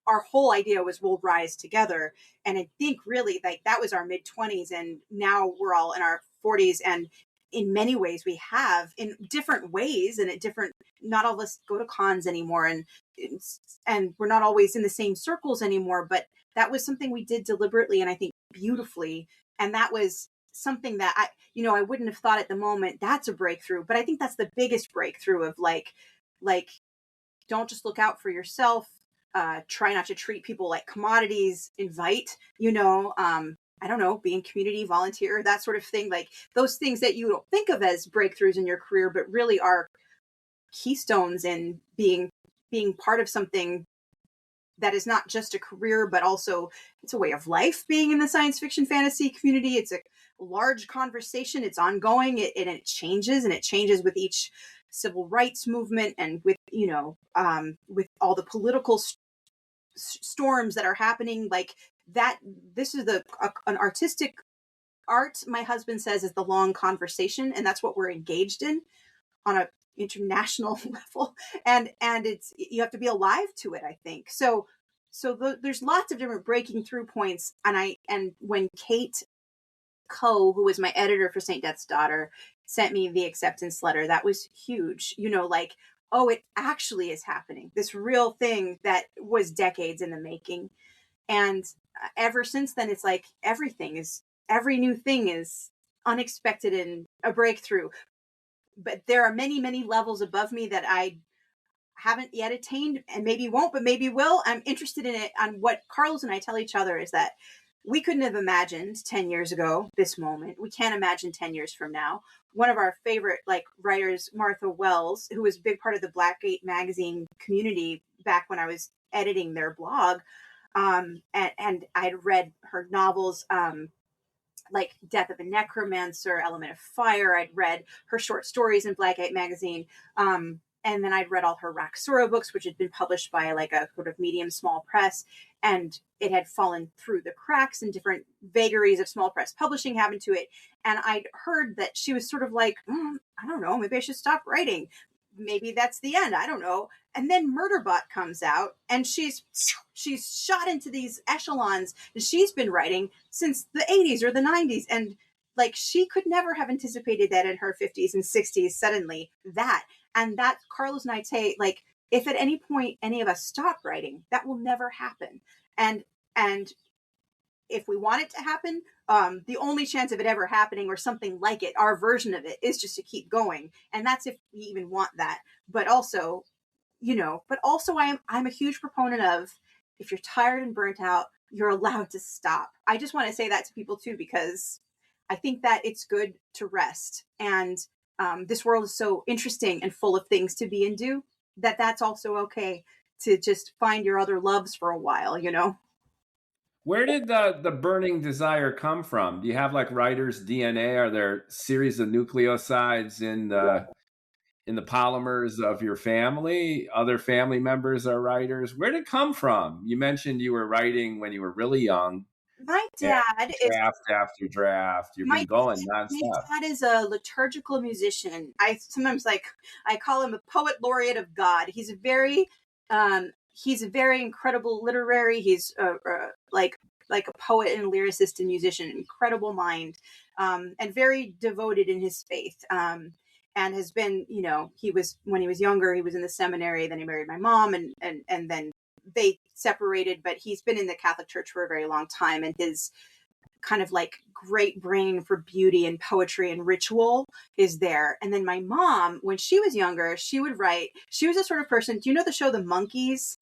Our whole idea was we'll rise together. And I think really, like, that was our mid-20s, and now we're all in our 40s. And in many ways we have, in different ways, and at different, not all of us go to cons anymore, and we're not always in the same circles anymore, but that was something we did deliberately, and I think beautifully. And that was something that I wouldn't have thought at the moment that's a breakthrough, but I think that's the biggest breakthrough of like don't just look out for yourself, try not to treat people like commodities, invite, I don't know, being community volunteer, that sort of thing, like those things that you don't think of as breakthroughs in your career, but really are keystones in being part of something that is not just a career, but also it's a way of life. Being in the science fiction fantasy community, it's a large conversation. It's ongoing, and it changes, with each civil rights movement, and with with all the political storms that are happening. Like that, this is an artistic art. My husband says is the long conversation, and that's what we're engaged in on a international level, and it's, you have to be alive to it, I think. So there's lots of different breaking through points. And when Kate Coe, who was my editor for Saint Death's Daughter, sent me the acceptance letter, that was huge. like, oh, it actually is happening, this real thing that was decades in the making. And ever since then, it's like every new thing is unexpected and a breakthrough. But there are many, many levels above me that I haven't yet attained, and maybe won't, but maybe will. I'm interested in it. On what Carlos and I tell each other is that we couldn't have imagined 10 years ago this moment. We can't imagine 10 years from now. One of our favorite writers, Martha Wells, who was a big part of the Blackgate Magazine community back when I was editing their blog, and I'd read her novels, like Death of a Necromancer, Element of Fire. I'd read her short stories in Blackgate Magazine. And then I'd read all her Raksura books, which had been published by like a sort of medium small press. And it had fallen through the cracks, and different vagaries of small press publishing happened to it. And I'd heard that she was sort of like, I don't know, maybe I should stop writing. Maybe that's the end. I don't know. And then Murderbot comes out, and she's shot into these echelons, and she's been writing since the 80s or the 90s. And like, she could never have anticipated that in her 50s and 60s, suddenly that. And that Carlos and I say, like, if at any point any of us stop writing, that will never happen. And if we want it to happen, the only chance of it ever happening or something like it, our version of it, is just to keep going. And that's if we even want that. But also, I'm a huge proponent of, if you're tired and burnt out, you're allowed to stop. I just want to say that to people too, because I think that it's good to rest. And this world is so interesting and full of things to be and do, that's also okay to just find your other loves for a while, Where did the burning desire come from? Do you have like writer's DNA? Are there series of nucleosides in the polymers of your family? Other family members are writers. Where did it come from? You mentioned you were writing when you were really young. My dad is Draft after draft. You've been going nonstop. my dad is a liturgical musician. I sometimes I call him a poet laureate of God. He's a very incredible literary. He's like a poet and lyricist and musician, incredible mind, and very devoted in his faith. And has been, he was, when he was younger, he was in the seminary, then he married my mom, and then they separated, but he's been in the Catholic Church for a very long time, and his kind of like great brain for beauty and poetry and ritual is there. And then my mom, when she was younger, she would write. She was a sort of person, do you know the show The Monkees?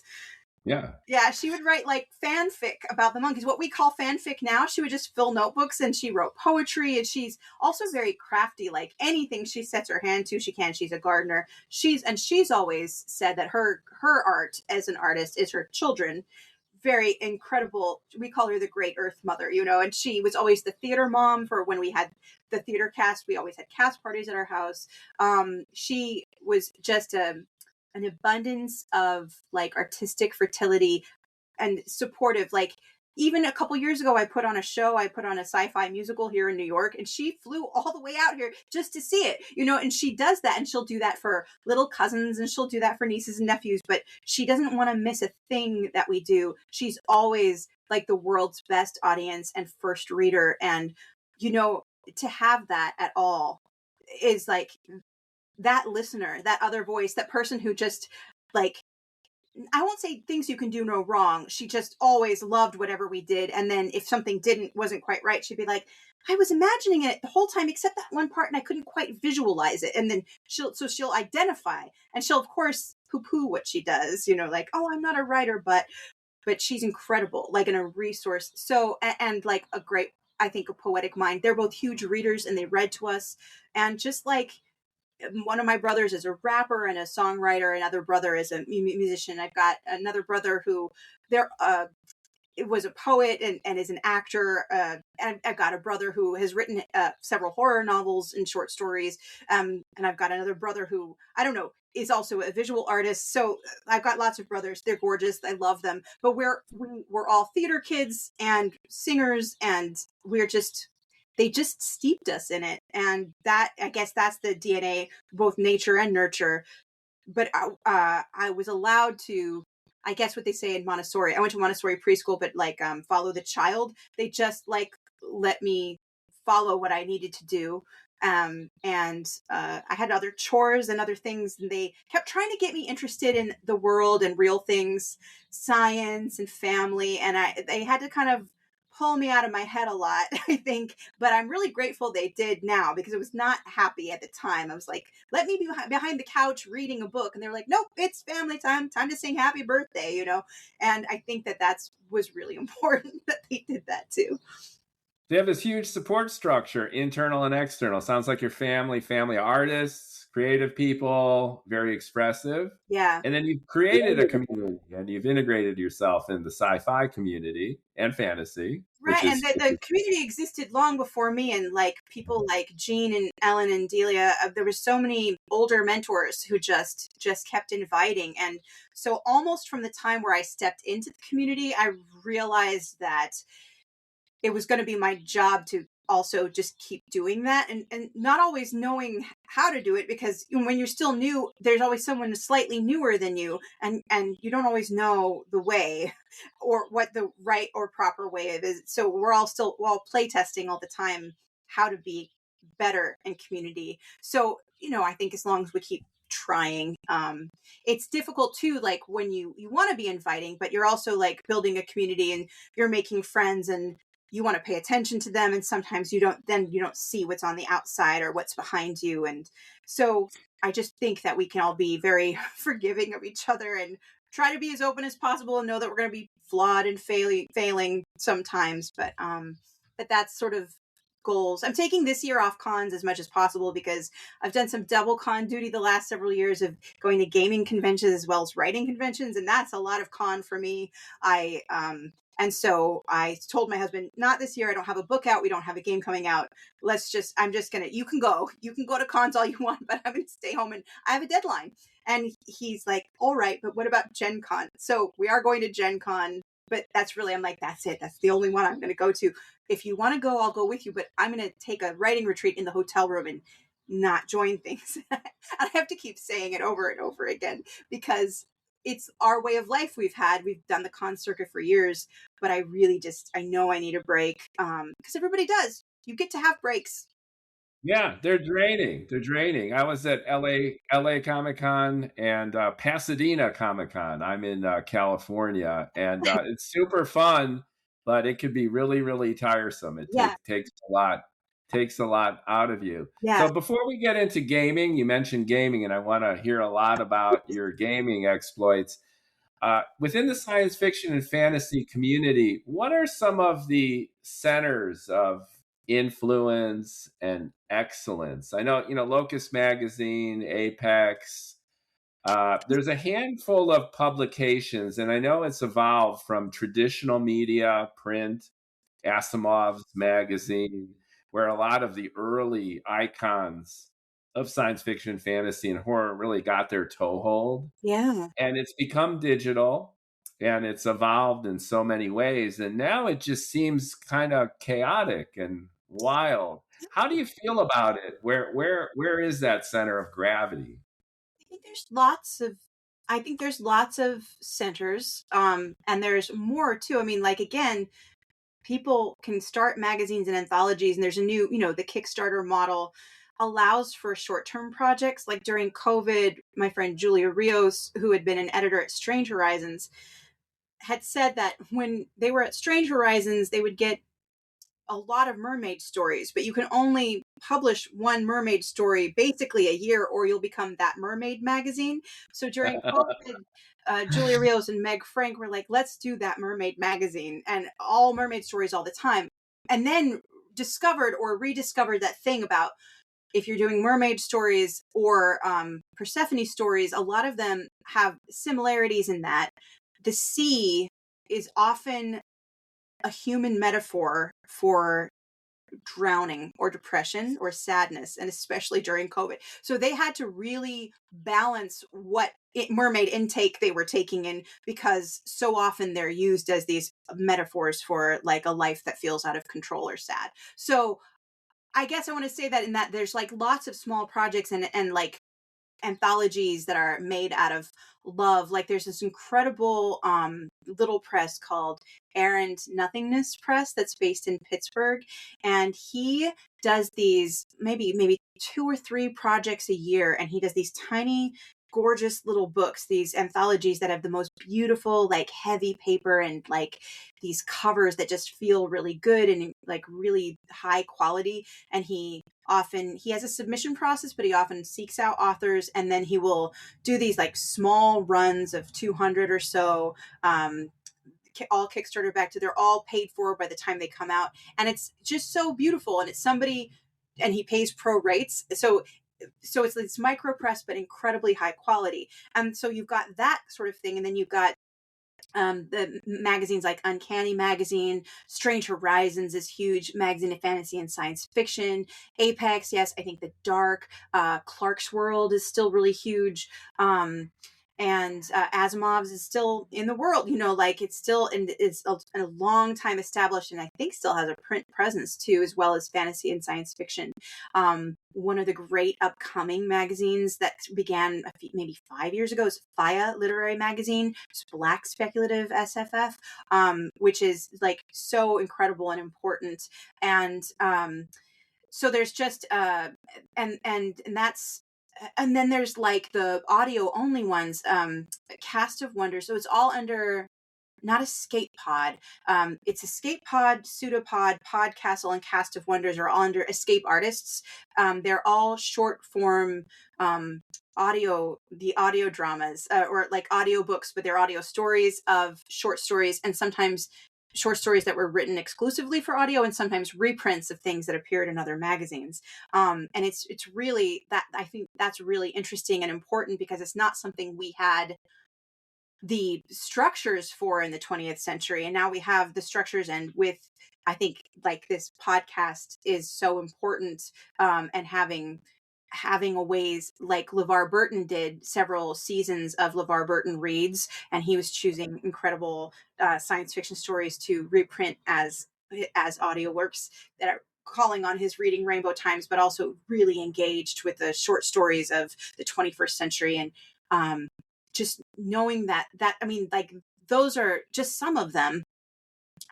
Yeah, she would write like fanfic about the Monkees, what we call fanfic now. She would just fill notebooks, and she wrote poetry, and she's also very crafty. Like, anything she sets her hand to, she can. She's a gardener. She's always said that her art as an artist is her children. Very incredible. We call her the Great Earth Mother, and she was always the theater mom for when we had the theater cast. We always had cast parties at our house. She was just an abundance of like artistic fertility and supportive. Like, even a couple years ago, I put on a sci-fi musical here in New York, and she flew all the way out here just to see it, and she does that, and she'll do that for little cousins, and she'll do that for nieces and nephews, but she doesn't want to miss a thing that we do. She's always like the world's best audience and first reader. And, to have that at all is like, that listener, that other voice, that person who just, like, I won't say things you can do no wrong. She just always loved whatever we did. And then if something wasn't quite right, she'd be like, I was imagining it the whole time except that one part, and I couldn't quite visualize it. And then she'll identify, and she'll of course poo-poo what she does, like, oh, I'm not a writer, but she's incredible, like, in a resource. So, and like a great, I think, a poetic mind. They're both huge readers, and they read to us. And just like, one of my brothers is a rapper and a songwriter. Another brother is a musician. I've got another brother who was a poet and is an actor. And I've got a brother who has written several horror novels and short stories. And I've got another brother who, I don't know, is also a visual artist. So I've got lots of brothers. They're gorgeous. I love them. But we're all theater kids and singers, and they just steeped us in it. And that, I guess that's the DNA, both nature and nurture. But I was allowed to, I guess what they say in Montessori, I went to Montessori preschool, but like follow the child. They just like let me follow what I needed to do. And I had other chores and other things, and they kept trying to get me interested in the world and real things, science and family. And they had to kind of pull me out of my head a lot, I think. But I'm really grateful they did now, because it was not happy at the time. I was like, let me be behind the couch reading a book. And they were like, nope, it's family time to sing happy birthday, And I think that was really important that they did that too. They have this huge support structure, internal and external. Sounds like your family artists, creative people, very expressive. Yeah. And then you've created a community, and you've integrated yourself in the sci-fi community and fantasy. Right, and the community existed long before me, and like people like Jean and Ellen and Delia, there were so many older mentors who just kept inviting, and so almost from the time where I stepped into the community, I realized that it was going to be my job to also just keep doing that, and not always knowing how to do it, because when you're still new, there's always someone slightly newer than you, and you don't always know the way or what the right or proper way it is. So we're all play testing all the time how to be better in community. So I think as long as we keep trying, it's difficult too, like when you want to be inviting, but you're also like building a community and you're making friends, and you want to pay attention to them, and sometimes you don't see what's on the outside or what's behind you. And so I just think that we can all be very forgiving of each other and try to be as open as possible, and know that we're going to be flawed and failing sometimes, but that's sort of goals. I'm taking this year off cons as much as possible, because I've done some double con duty the last several years of going to gaming conventions as well as writing conventions, and that's a lot of con for me. And so I told my husband, not this year. I don't have a book out. We don't have a game coming out. You can go to cons all you want, but I'm going to stay home, and I have a deadline. And he's like, all right, but what about Gen Con? So we are going to Gen Con, but I'm like, that's it. That's the only one I'm going to go to. If you want to go, I'll go with you, but I'm going to take a writing retreat in the hotel room and not join things. I have to keep saying it over and over again, because it's our way of life. We've done the con circuit for years, but I know I need a break, because everybody does. You get to have breaks. Yeah, they're draining. I was at LA Comic Con and Pasadena Comic Con. I'm in California, and it's super fun, but it could be really, really tiresome. It Yeah. takes a lot out of you. Yeah. So before we get into gaming, you mentioned gaming, and I want to hear a lot about your gaming exploits. Within the science fiction and fantasy community, what are some of the centers of influence and excellence? I know, Locus Magazine, Apex. There's a handful of publications, and I know it's evolved from traditional media, print, Asimov's magazine, where a lot of the early icons of science fiction, fantasy, and horror really got their toehold. Yeah. And it's become digital, and it's evolved in so many ways. And now it just seems kind of chaotic and wild. How do you feel about it? Where is that center of gravity? I think there's lots of centers, and there's more too. I mean, like, again, people can start magazines and anthologies, and there's a new, the Kickstarter model allows for short-term projects. Like during COVID, my friend Julia Rios, who had been an editor at Strange Horizons, had said that when they were at Strange Horizons, they would get a lot of mermaid stories, but you can only publish one mermaid story basically a year, or you'll become that mermaid magazine. So during COVID, Julia Rios and Meg Frank were like, let's do that mermaid magazine, and all mermaid stories all the time. And then discovered or rediscovered that thing about, if you're doing mermaid stories or Persephone stories, a lot of them have similarities in that the sea is often a human metaphor for drowning or depression or sadness, and especially during COVID. So they had to really balance what mermaid intake they were taking in, because so often they're used as these metaphors for like a life that feels out of control or sad. So I guess I want to say that, in that there's like lots of small projects and like anthologies that are made out of love. Like there's this incredible little press called Errand Nothingness Press that's based in Pittsburgh, and he does these maybe 2 or 3 projects a year, and he does these tiny gorgeous little books, these anthologies that have the most beautiful like heavy paper and like these covers that just feel really good and like really high quality. And he has a submission process, but he often seeks out authors, and then he will do these like small runs of 200 or so, all Kickstarter back to, they're all paid for by the time they come out. And it's just so beautiful. And it's somebody, and he pays pro rates. So it's this micro press, but incredibly high quality. And so you've got that sort of thing. And then you've got The magazines like Uncanny Magazine, Strange Horizons is huge magazine of fantasy and science fiction. Apex, yes, I think The Dark. Clarkesworld is still really huge. And Asimov's is still in the world, like it's still, and it's a long time established, and I think still has a print presence too, as well as fantasy and science fiction. One of the great upcoming magazines that began maybe 5 years ago is FIA Literary Magazine, just Black Speculative SFF, which is like so incredible and important. And so there's just and that's, and then there's like the audio only ones, Cast of Wonders. So it's all under, not Escape Pod. It's Escape Pod, Pseudopod, Podcastle, and Cast of Wonders are all under Escape Artists. They're all short form the audio dramas, or like audio books, but they're audio stories of short stories, and sometimes short stories that were written exclusively for audio, and sometimes reprints of things that appeared in other magazines. And it's really, that I think that's really interesting and important, because it's not something we had the structures for in the 20th century, and now we have the structures. And with, I think, like, this podcast is so important, and having a ways, like LeVar Burton did several seasons of LeVar Burton Reads, and he was choosing incredible science fiction stories to reprint as audio works that are calling on his reading rainbow times, but also really engaged with the short stories of the 21st century. And just knowing that I mean, like, those are just some of them.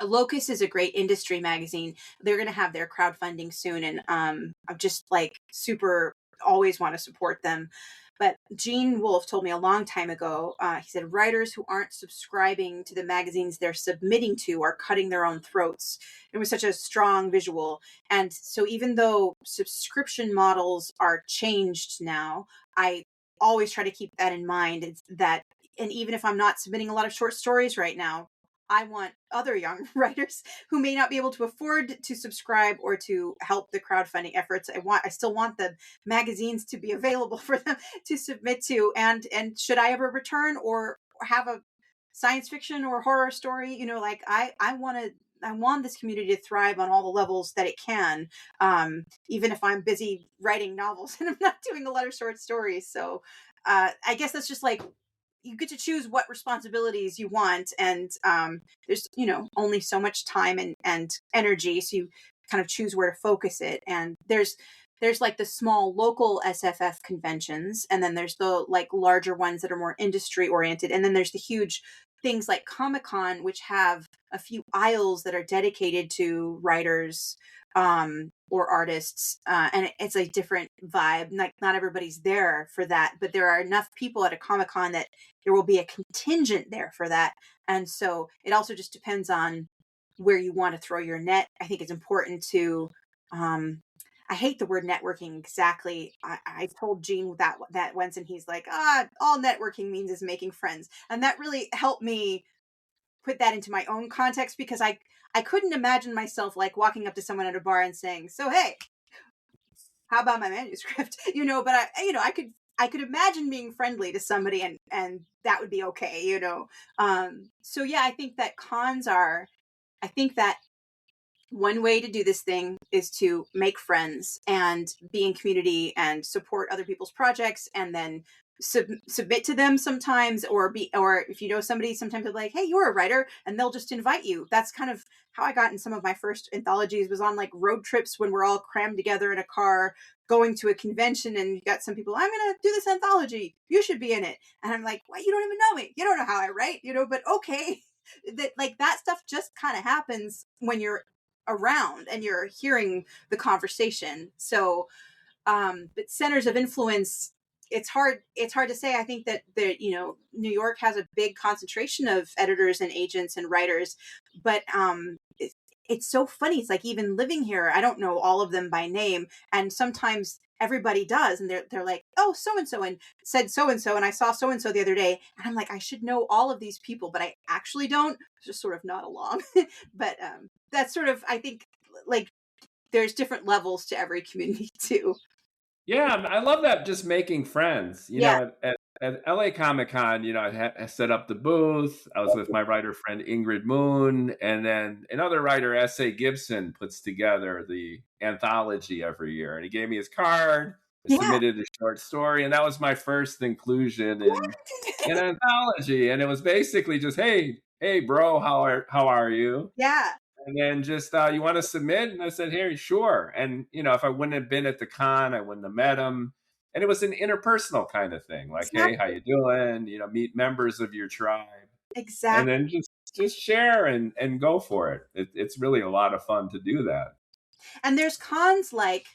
Locus is a great industry magazine. They're going to have their crowdfunding soon, and I'm just like super always want to support them. But Gene Wolfe told me a long time ago, he said, writers who aren't subscribing to the magazines they're submitting to are cutting their own throats. It was such a strong visual. And so even though subscription models are changed now, I always try to keep that in mind. It's that, and even if I'm not submitting a lot of short stories right now, I want other young writers who may not be able to afford to subscribe or to help the crowdfunding efforts. I still want the magazines to be available for them to submit to. And should I ever return or have a science fiction or horror story, like I want this community to thrive on all the levels that it can, even if I'm busy writing novels and I'm not doing a lot of short stories. So I guess that's just like, you get to choose what responsibilities you want, and there's only so much time and energy, so you kind of choose where to focus it. And there's like the small local SFF conventions, and then there's the like larger ones that are more industry oriented, and then there's the huge things like Comic-Con, which have a few aisles that are dedicated to writers or artists, and it's a different vibe. Like, not everybody's there for that, but there are enough people at a Comic-Con that there will be a contingent there for that. And so it also just depends on where you want to throw your net. I think it's important to, I hate the word networking exactly. I told Gene that once, and he's like, all networking means is making friends. And that really helped me put that into my own context, because I couldn't imagine myself like walking up to someone at a bar and saying, so, hey, how about my manuscript? But I could imagine being friendly to somebody, and that would be okay, So yeah, I think that I think that one way to do this thing is to make friends and be in community and support other people's projects, and then submit to them sometimes, or if you know somebody, sometimes they're like, hey, you're a writer, and they'll just invite you. That's kind of how I got in some of my first anthologies, was on like road trips when we're all crammed together in a car going to a convention, and you got some people, I'm gonna do this anthology, you should be in it. And I'm like, well, you don't even know me, you don't know how I write, but okay. That stuff just kind of happens when you're around and you're hearing the conversation. So but centers of influence, it's hard to say. I think that New York has a big concentration of editors and agents and writers, but it's so funny. It's like, even living here, I don't know all of them by name, and sometimes everybody does, and they're like, oh, so and so, and said so and so, and I saw so and so the other day, and I'm like, I should know all of these people, but I actually don't. Just sort of nod along. But that's sort of, I think, like, there's different levels to every community too. Yeah, I love that, just making friends. Yeah. at LA Comic Con, I set up the booth. I was with my writer friend Ingrid Moon, and then another writer, S.A. Gibson, puts together the anthology every year. And he gave me his card. I Yeah. submitted a short story, and that was my first inclusion in an anthology. And it was basically just, hey, bro, how are you? Yeah. And then just, you want to submit? And I said, hey, sure. And, if I wouldn't have been at the con, I wouldn't have met him. And it was an interpersonal kind of thing. Like, hey, how Exactly. you doing? Meet members of your tribe. And Exactly. then just share and go for it. It's really a lot of fun to do that. And there's cons like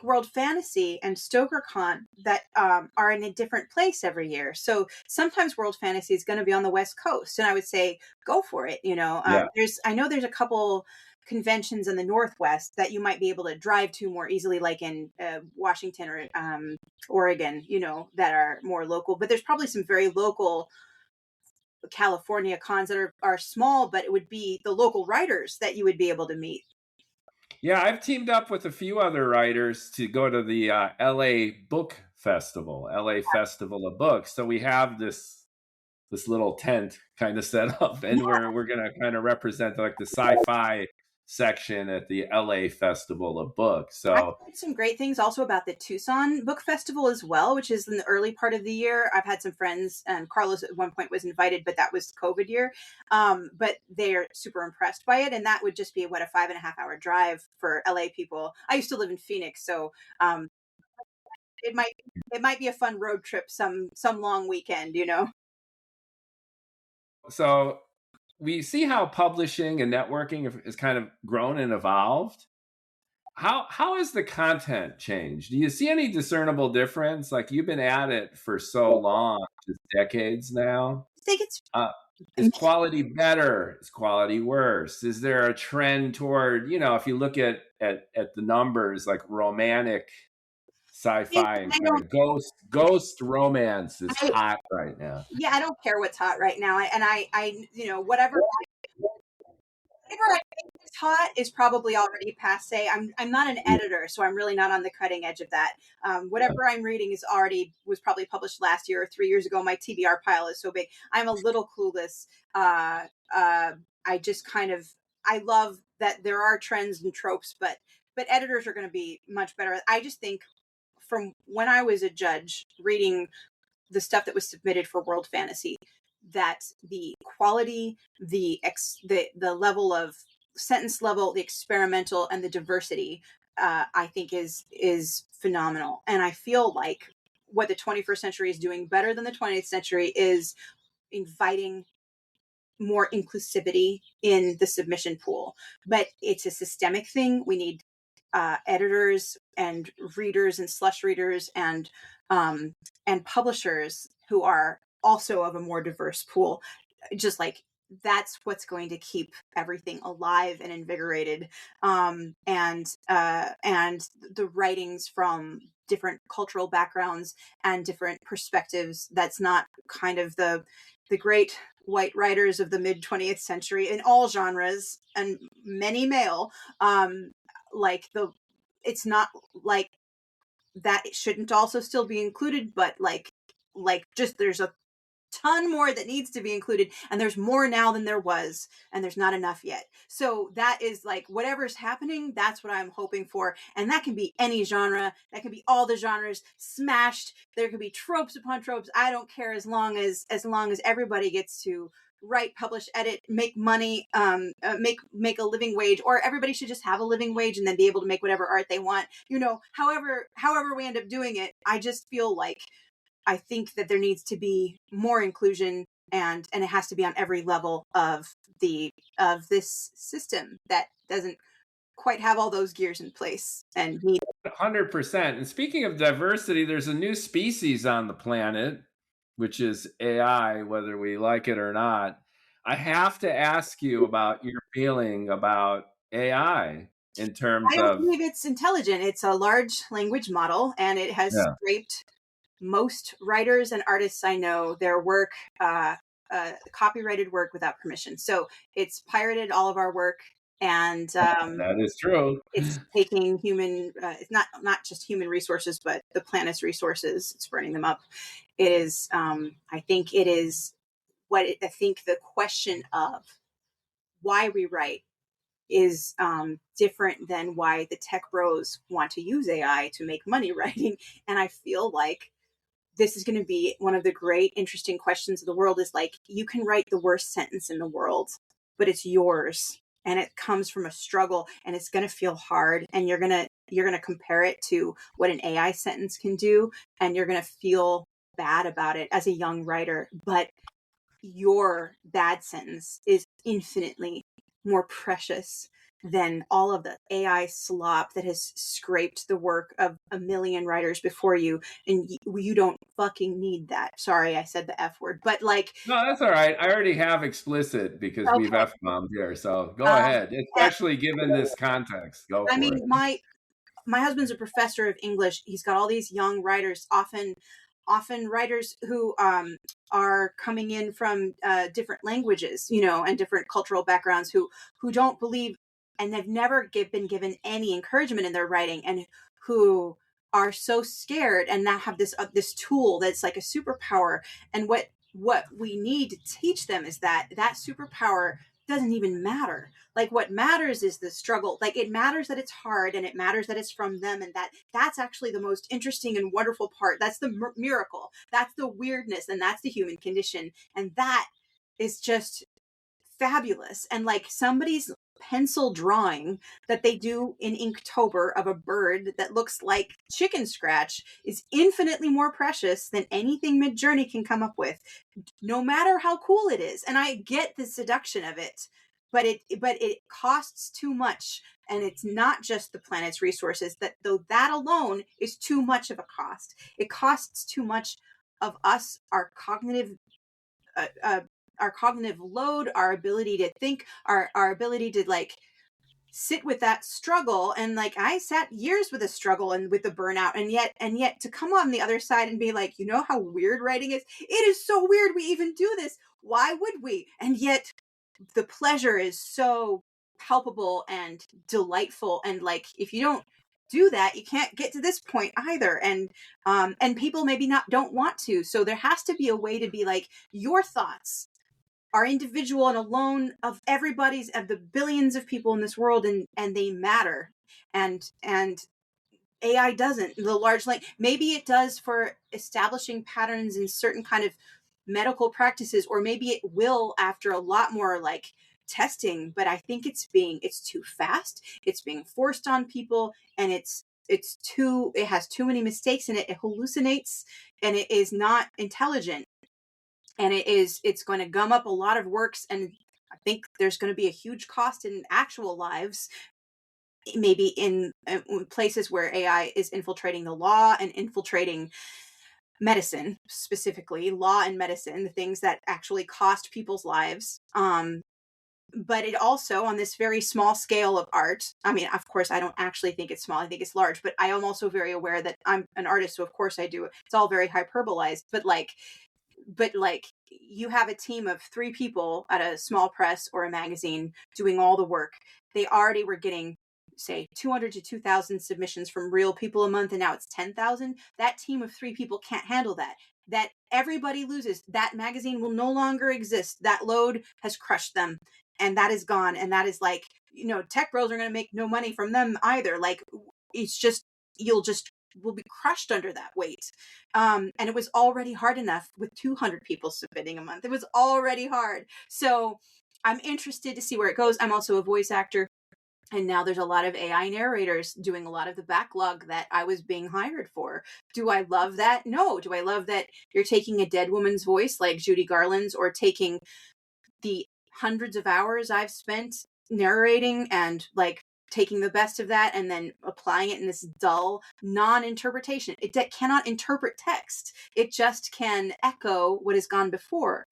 World Fantasy and Stoker Con that are in a different place every year. So sometimes World Fantasy is going to be on the West Coast, and I would say go for it. Yeah. I know there's a couple conventions in the Northwest that you might be able to drive to more easily, like in Washington or Oregon, that are more local. But there's probably some very local California cons that are small, but it would be the local writers that you would be able to meet. Yeah, I've teamed up with a few other writers to go to the LA Book Festival, LA Festival of Books. So we have this little tent kind of set up, and we're gonna kind of represent like the sci-fi section at the LA Festival of Books. I've So heard some great things also about the Tucson Book Festival as well, which is in the early part of the year. I've had some friends, and Carlos at one point was invited, but that was COVID year. But they're super impressed by it, and that would just be a 5.5 hour drive for LA people. I used to live in Phoenix, so it might be a fun road trip some long weekend. so we see how publishing and networking has kind of grown and evolved. How has the content changed? Do you see any discernible difference? Like, you've been at it for so long, just decades now. I think it's Uh, is quality better? Is quality worse? Is there a trend toward, if you look at the numbers, like romantic sci-fi and I kind don't of ghost romance is I, hot right now. yeah, I don't care what's hot right now. Whatever I think is hot is probably already passe. I'm not an editor, so I'm really not on the cutting edge of that. Whatever I'm reading was probably published last year or 3 years ago. My TBR pile is so big. I'm a little clueless. I just kind of I love that there are trends and tropes, but editors are going to be much better. I just think from when I was a judge reading the stuff that was submitted for World Fantasy, that the quality, the level of sentence level, the experimental, and the diversity, I think is phenomenal. And I feel like what the 21st century is doing better than the 20th century is inviting more inclusivity in the submission pool. But it's a systemic thing. We need editors and readers and slush readers and publishers who are also of a more diverse pool. Just like that's what's going to keep everything alive and invigorated. And the writings from different cultural backgrounds and different perspectives. That's not kind of the great white writers of the mid 20th century in all genres and many male. Like it's not like that it shouldn't also still be included, but just there's a ton more that needs to be included, and there's more now than there was, and there's not enough yet. So that is like whatever's happening, that's what I'm hoping for. And that can be any genre, that can be all the genres smashed. There could be tropes upon tropes. I don't care, as long as everybody gets to write, publish, edit, make money, make a living wage, or everybody should just have a living wage and then be able to make whatever art they want. However we end up doing it, I just feel like I think that there needs to be more inclusion, and it has to be on every level of this system that doesn't quite have all those gears in place and need 100%. And speaking of diversity, there's a new species on the planet, which is AI, whether we like it or not. I have to ask you about your feeling about AI in terms I don't of, believe it's intelligent. It's a large language model, and it has yeah. scraped most writers and artists I know their work, copyrighted work, without permission. So it's pirated all of our work. And That is true. it's taking human, it's not just human resources, but the planet's resources. It's burning them up. It is, I think it is I think the question of why we write is different than why the tech bros want to use AI to make money writing. And I feel like this is going to be one of the great, interesting questions of the world is like, you can write the worst sentence in the world, but it's yours. And it comes from a struggle and it's going to feel hard. And you're going to compare it to what an AI sentence can do. And you're going to feel bad about it as a young writer. But your bad sentence is infinitely more precious than all of the AI slop that has scraped the work of a million writers before you. And you don't fucking need that. Sorry, I said the F word, but like. No, that's all right. I already have explicit because we've Okay. F-bombed here. So go Um, ahead, especially given this context. Go I for mean, it. my husband's a professor of English. He's got all these young writers, often writers who are coming in from different languages, and different cultural backgrounds who don't believe and have never been given any encouragement in their writing, and who are so scared and now have this tool that's like a superpower. And what we need to teach them is that superpower doesn't even matter. Like, what matters is the struggle. Like, it matters that it's hard, and it matters that it's from them, and that's actually the most interesting and wonderful part. That's the miracle. That's the weirdness, and that's the human condition. And that is just fabulous. And like, somebody's pencil drawing that they do in Inktober of a bird that looks like chicken scratch is infinitely more precious than anything Midjourney can come up with, no matter how cool it is. And I get the seduction of it, but it costs too much. And it's not just the planet's resources, that though that alone is too much of a cost. It costs too much of us, our cognitive load, our ability to think, our ability to like sit with that struggle. And like, I sat years with a struggle and with the burnout, and yet to come on the other side and be like, how weird writing is. It is so weird we even do this. Why would we? And yet the pleasure is so palpable and delightful. And like, if you don't do that, you can't get to this point either. And people maybe don't want to. So there has to be a way to be like, your thoughts are individual and alone of everybody's, of the billions of people in this world, and they matter. And AI doesn't. The large language, maybe it does for establishing patterns in certain kind of medical practices, or maybe it will after a lot more like testing. But I think it's too fast. It's being forced on people, and it has too many mistakes in it. It hallucinates, and it is not intelligent. And it's going to gum up a lot of works. And I think there's going to be a huge cost in actual lives, maybe in places where AI is infiltrating the law and infiltrating medicine, specifically law and medicine, the things that actually cost people's lives. But it also, on this very small scale of art, I mean, of course, I don't actually think it's small, I think it's large, but I am also very aware that I'm an artist, so of course I do. It's all very hyperbolized, but like, you have a team of 3 people at a small press or a magazine doing all the work. They already were getting, say, 200 to 2,000 submissions from real people a month, and now it's 10,000. That team of 3 people can't handle that. That everybody loses. That magazine will no longer exist. That load has crushed them, and that is gone. And that is like, tech bros are going to make no money from them either. Like, it's just, will be crushed under that weight. And it was already hard enough with 200 people submitting a month. It was already hard. So I'm interested to see where it goes. I'm also a voice actor, and now there's a lot of AI narrators doing a lot of the backlog that I was being hired for. Do I love that? No. Do I love that you're taking a dead woman's voice like Judy Garland's, or taking the hundreds of hours I've spent narrating and like taking the best of that and then applying it in this dull non-interpretation? It cannot interpret text. It just can echo what has gone before.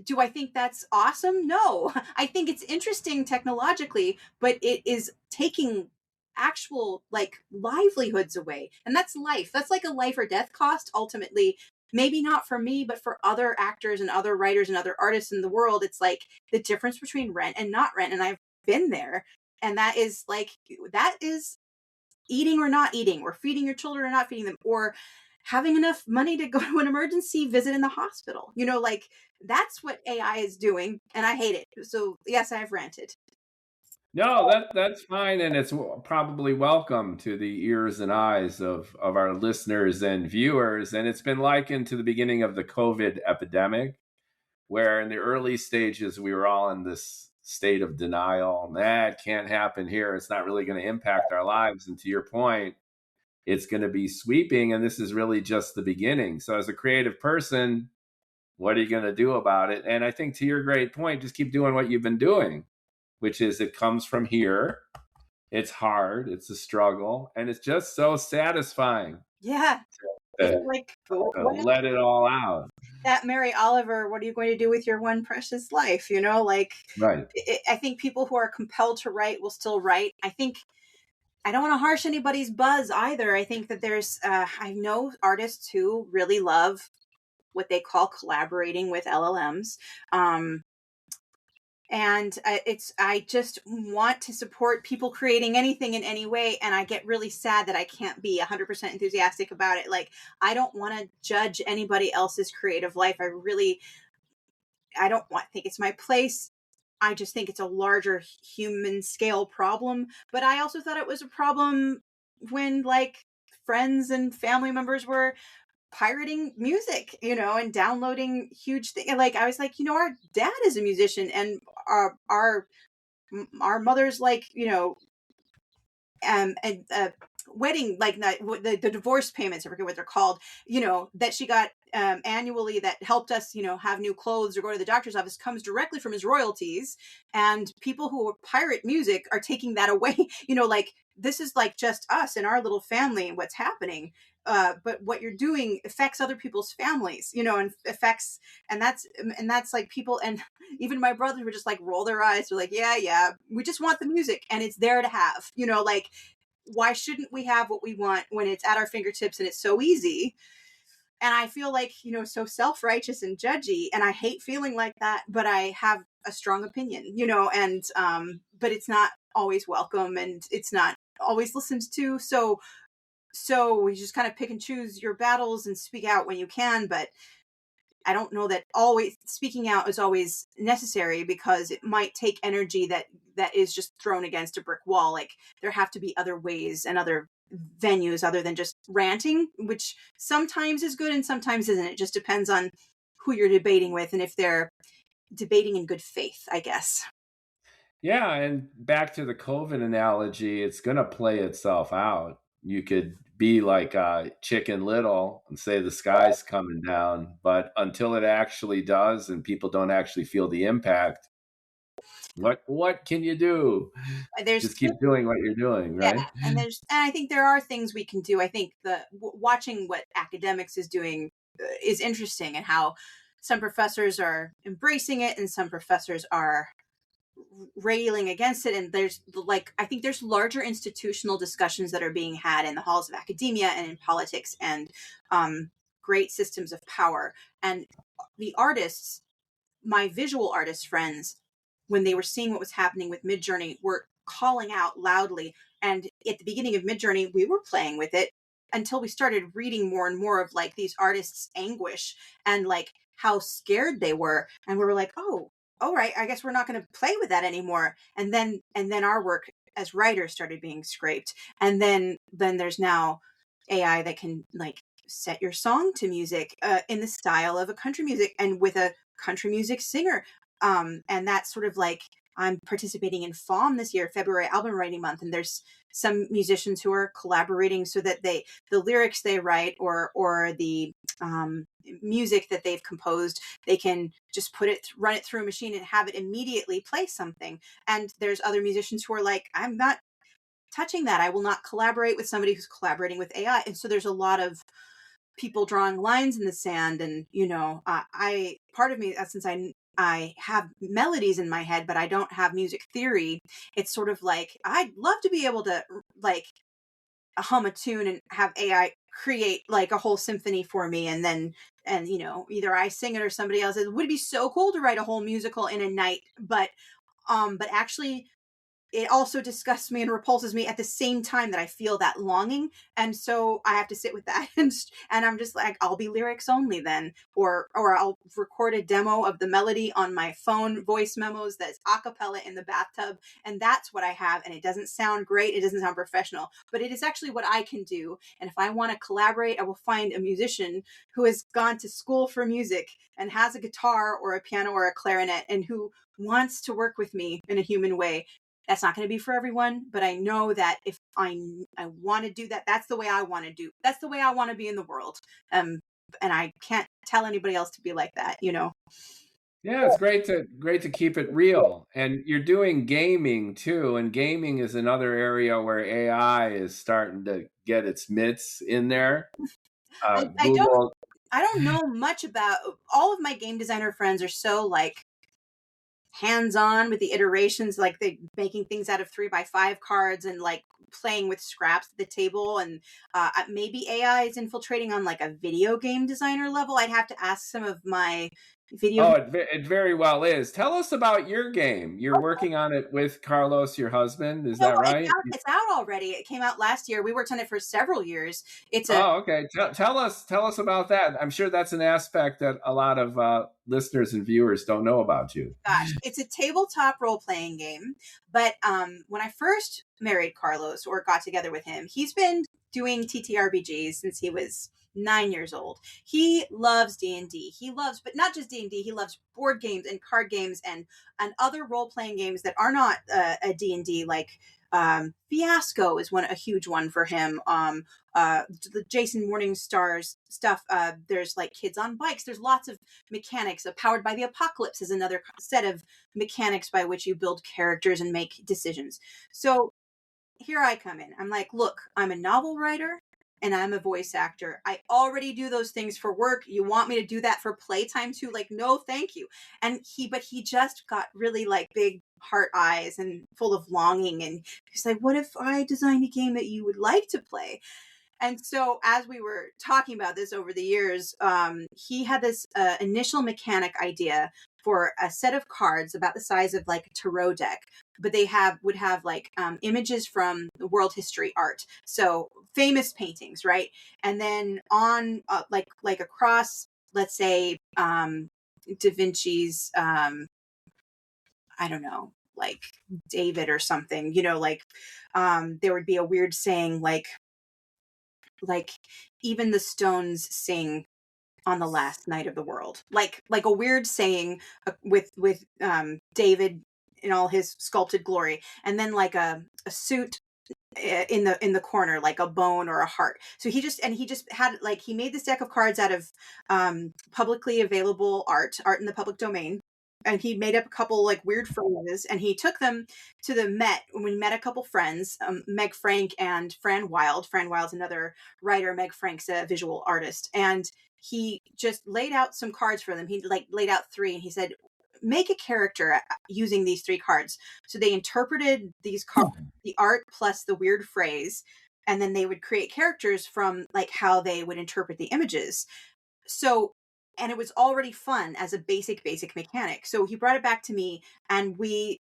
Do I think that's awesome? No. I think it's interesting technologically, but it is taking actual like livelihoods away. And that's life. That's like a life or death cost ultimately. Maybe not for me, but for other actors and other writers and other artists in the world. It's like the difference between rent and not rent. And I've been there. And that is eating or not eating, or feeding your children or not feeding them, or having enough money to go to an emergency visit in the hospital. Like that's what AI is doing, and I hate it. So yes, I've ranted. No, that's fine, and it's probably welcome to the ears and eyes of our listeners and viewers. And it's been likened to the beginning of the COVID epidemic, where in the early stages we were all in this state of denial. That can't happen here. It's not really going to impact our lives. And to your point, it's going to be sweeping, and this is really just the beginning. So as a creative person, what are you going to do about it? And I think to your great point, just keep doing what you've been doing, which is it comes from here. It's hard, it's a struggle, and it's just so satisfying. Yeah. To, like let it all out. That Mary Oliver, what are you going to do with your one precious life? Like, right. I think people who are compelled to write will still write. I don't want to harsh anybody's buzz either. I think that there's, I know artists who really love what they call collaborating with LLMs. And I just want to support people creating anything in any way. And I get really sad that I can't be 100% enthusiastic about it. Like, I don't want to judge anybody else's creative life. I don't think it's my place. I just think it's a larger human scale problem. But I also thought it was a problem when like friends and family members were pirating music, and downloading huge things. Like, I was like, our dad is a musician, and our mother's like, and wedding, like the divorce payments, I forget what they're called, that she got annually that helped us, have new clothes or go to the doctor's office, comes directly from his royalties. And people who pirate music are taking that away. Like, this is like just us and our little family and what's happening. But what you're doing affects other people's families, and affects, and that's like people, and even my brothers would just like roll their eyes. They're like, yeah, we just want the music and it's there to have, like, why shouldn't we have what we want when it's at our fingertips and it's so easy? And I feel like, so self-righteous and judgy, and I hate feeling like that, but I have a strong opinion, and but it's not always welcome, and it's not always listened to. So we just kind of pick and choose your battles and speak out when you can. But I don't know that always speaking out is always necessary, because it might take energy that is just thrown against a brick wall. Like, there have to be other ways and other venues other than just ranting, which sometimes is good and sometimes isn't. It just depends on who you're debating with and if they're debating in good faith, I guess. Yeah, and back to the COVID analogy, it's going to play itself out. You could be like Chicken Little and say the sky's coming down, but until it actually does and people don't actually feel the impact, what can you do? Just keep doing what you're doing, right? Yeah, and I think there are things we can do. I think watching what academics is doing is interesting, and how some professors are embracing it and some professors are railing against it. And there's I think there's larger institutional discussions that are being had in the halls of academia and in politics, and great systems of power. And the artists, my visual artist friends, when they were seeing what was happening with Midjourney, were calling out loudly. And at the beginning of Midjourney, we were playing with it until we started reading more and more of like these artists' anguish and like how scared they were. And we were like, oh, all right, I guess we're not going to play with that anymore. And then our work as writers started being scraped. And then there's now AI that can like set your song to music in the style of a country music and with a country music singer. And that's sort of like, I'm participating in FALM this year, February Album Writing Month, and there's some musicians who are collaborating so that the lyrics they write or the music that they've composed, they can just run it through a machine and have it immediately play something. And there's other musicians who are like, I'm not touching that. I will not collaborate with somebody who's collaborating with AI. And so there's a lot of people drawing lines in the sand. And, part of me, since I have melodies in my head, but I don't have music theory. It's sort of like, I'd love to be able to like hum a tune and have AI create like a whole symphony for me. And either I sing it or somebody else. It would be so cool to write a whole musical in a night, but actually it also disgusts me and repulses me at the same time that I feel that longing. And so I have to sit with that. And I'm just like, I'll be lyrics only then, or I'll record a demo of the melody on my phone voice memos that's a cappella in the bathtub. And that's what I have. And it doesn't sound great. It doesn't sound professional, but it is actually what I can do. And if I want to collaborate, I will find a musician who has gone to school for music and has a guitar or a piano or a clarinet and who wants to work with me in a human way. That's not going to be for everyone, but I know that if I want to do that, that's the way I want to do. That's the way I want to be in the world. And I can't tell anybody else to be like that, you know. Yeah, it's great to keep it real. And you're doing gaming too, and gaming is another area where AI is starting to get its mitts in there. I Google. don't know much about, all of my game designer friends are so like hands-on with the iterations, like they making things out of 3x5 cards and like playing with scraps at the table. And maybe AI is infiltrating on like a video game designer level. I'd have to ask some of my video. Oh, it very well is. Tell us about your game. You're working on it with Carlos, your husband. Is that right? It's out already. It came out last year. We worked on it for several years. Oh, okay. Tell us about that. I'm sure that's an aspect that a lot of listeners and viewers don't know about you. Gosh, it's a tabletop role-playing game. But when I first married Carlos or got together with him, he's been doing TTRPGs since he was 9 years old. He loves D&D. He loves, but not just D&D, he loves board games and card games and other role-playing games that are not a D&D, like Fiasco is a huge one for him. The Jason Morningstar's stuff. There's like Kids on Bikes. There's lots of mechanics. Powered by the Apocalypse is another set of mechanics by which you build characters and make decisions. So here I come in. I'm like, look, I'm a novel writer and I'm a voice actor. I already do those things for work. You want me to do that for playtime too? Like, no, thank you. And he just got really like big heart eyes and full of longing. And he's like, what if I designed a game that you would like to play? And so as we were talking about this over the years, he had this initial mechanic idea for a set of cards about the size of like a tarot deck, but they would have like images from world history art. So famous paintings, right? And then on like across, let's say, Da Vinci's, I don't know, like David or something, you know, like there would be a weird saying like even the stones sing on the last night of the world, like a weird saying with David in all his sculpted glory, and then like a suit in the corner, like a bone or a heart. So he just had like, he made this deck of cards out of publicly available art in the public domain. And he made up a couple like weird phrases, and he took them to the Met when we met a couple friends, Meg Frank and Fran Wild. Fran Wild's another writer. Meg Frank's a visual artist. And he just laid out some cards for them. He like laid out 3, and he said, make a character using these 3 cards. So they interpreted these cards, the art plus the weird phrase, and then they would create characters from like how they would interpret the images. So, and it was already fun as a basic mechanic. So he brought it back to me, and we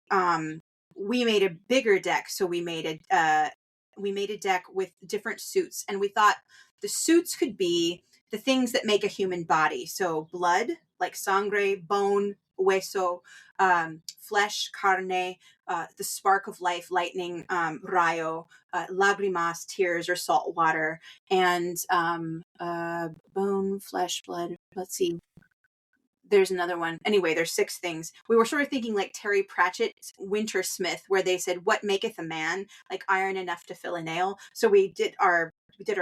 made a bigger deck. So we made a deck with different suits, and we thought the suits could be the things that make a human body. So blood, like sangre, bone, hueso, flesh, carne, the spark of life, lightning, rayo, lagrimas, tears or salt water, and bone, flesh, blood. Let's see. There's another one. Anyway, there's 6 things. We were sort of thinking like Terry Pratchett's Wintersmith, where they said, what maketh a man? Like iron enough to fill a nail. So we did our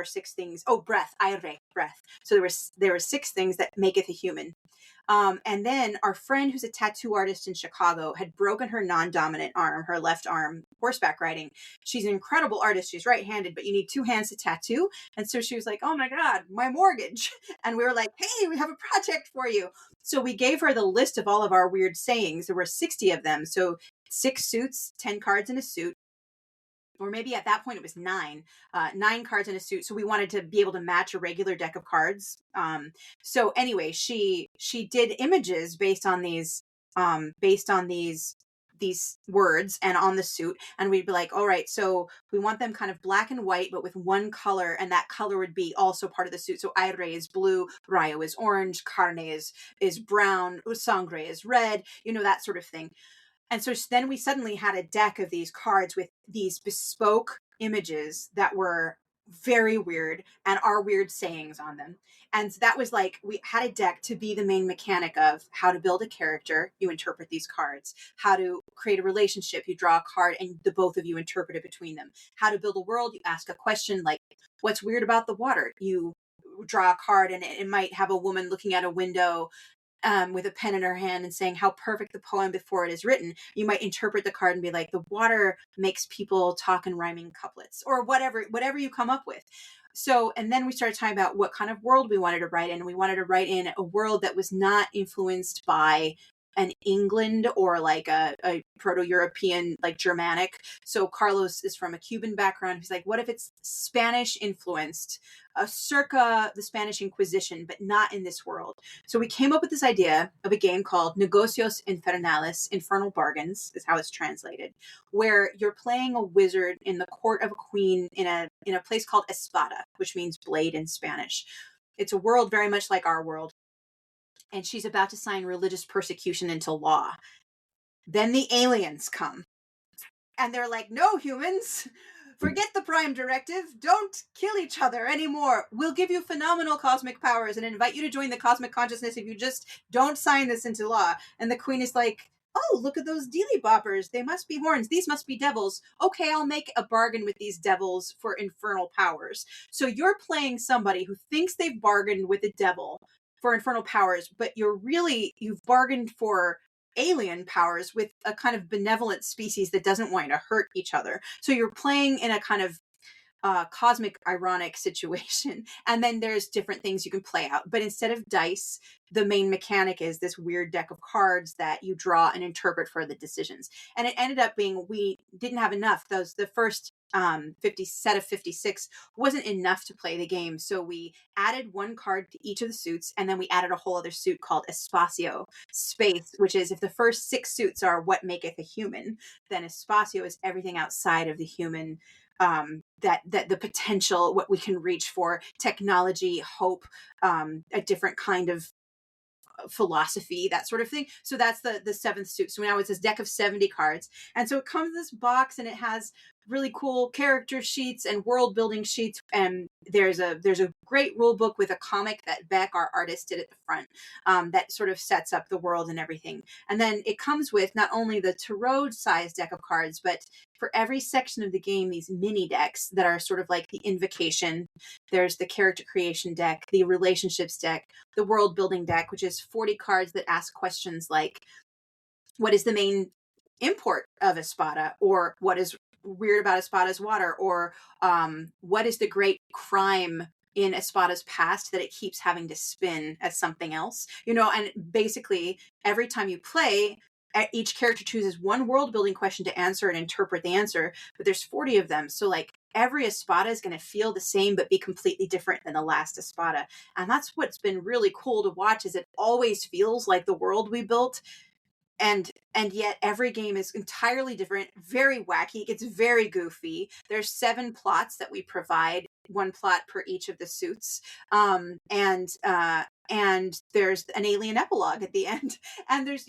6 things. Oh, breath, aire, breath. So there were 6 things that maketh a human. And then our friend, who's a tattoo artist in Chicago, had broken her non-dominant arm, her left arm, horseback riding. She's an incredible artist. She's right-handed, but you need 2 hands to tattoo. And so she was like, oh my God, my mortgage. And we were like, hey, we have a project for you. So we gave her the list of all of our weird sayings. There were 60 of them. So 6 suits, 10 cards in a suit. Or maybe at that point it was 9 cards in a suit. So we wanted to be able to match a regular deck of cards. So anyway, she did images based on these these words and on the suit, and we'd be like, all right, so we want them kind of black and white, but with one color, and that color would be also part of the suit. So aire is blue, rayo is orange, carne is brown, sangre is red, that sort of thing. And so then we suddenly had a deck of these cards with these bespoke images that were very weird and our weird sayings on them. And that was like, we had a deck to be the main mechanic of how to build a character. You interpret these cards. How to create a relationship. You draw a card and the both of you interpret it between them. How to build a world. You ask a question like, what's weird about the water? You draw a card and it might have a woman looking out a window with a pen in her hand and saying how perfect the poem before it is written. You might interpret the card and be like, the water makes people talk in rhyming couplets, or whatever you come up with. So, and then we started talking about what kind of world we wanted to write in. We wanted to write in a world that was not influenced by an England or like a Proto-European, like Germanic. So Carlos is from a Cuban background. He's like, what if it's Spanish influenced, circa the Spanish Inquisition, but not in this world? So we came up with this idea of a game called Negocios Infernales, Infernal Bargains is how it's translated, where you're playing a wizard in the court of a queen in a place called Espada, which means blade in Spanish. It's a world very much like our world. And she's about to sign religious persecution into law. Then the aliens come. And they're like, no, humans, forget the Prime Directive. Don't kill each other anymore. We'll give you phenomenal cosmic powers and invite you to join the cosmic consciousness if you just don't sign this into law. And the queen is like, oh, look at those dealy boppers. They must be horns. These must be devils. Okay, I'll make a bargain with these devils for infernal powers. So you're playing somebody who thinks they've bargained with the devil for infernal powers, but you've bargained for alien powers with a kind of benevolent species that doesn't want to hurt each other. So you're playing in a kind of cosmic ironic situation. And then there's different things you can play out. But instead of dice, the main mechanic is this weird deck of cards that you draw and interpret for the decisions. And it ended up being, we didn't have enough. The first 56 wasn't enough to play the game. So we added one card to each of the suits, and then we added a whole other suit called Espacio, space, which is if the first 6 suits are what maketh a human, then Espacio is everything outside of the human, that the potential, what we can reach for, technology, hope, a different kind of philosophy, that sort of thing. So that's the 7th suit. So now it's this deck of 70 cards. And so it comes in this box and it has really cool character sheets and world building sheets. And there's a great rule book with a comic that Beck, our artist, did at the front, that sort of sets up the world and everything. And then it comes with not only the tarot size deck of cards, but for every section of the game, these mini decks that are sort of like the invocation. There's the character creation deck, the relationships deck, the world building deck, which is 40 cards that ask questions like, what is the main import of Espada? Or what is weird about Espada's water? Or what is the great crime in Espada's past that it keeps having to spin as something else? And basically every time you play, each character chooses one world building question to answer and interpret the answer, but there's 40 of them. So like every Espada is going to feel the same, but be completely different than the last Espada. And that's what's been really cool to watch, is it always feels like the world we built. And yet every game is entirely different, very wacky. It's very goofy. There's 7 plots that we provide, 1 plot per each of the suits. And there's an alien epilogue at the end. And there's,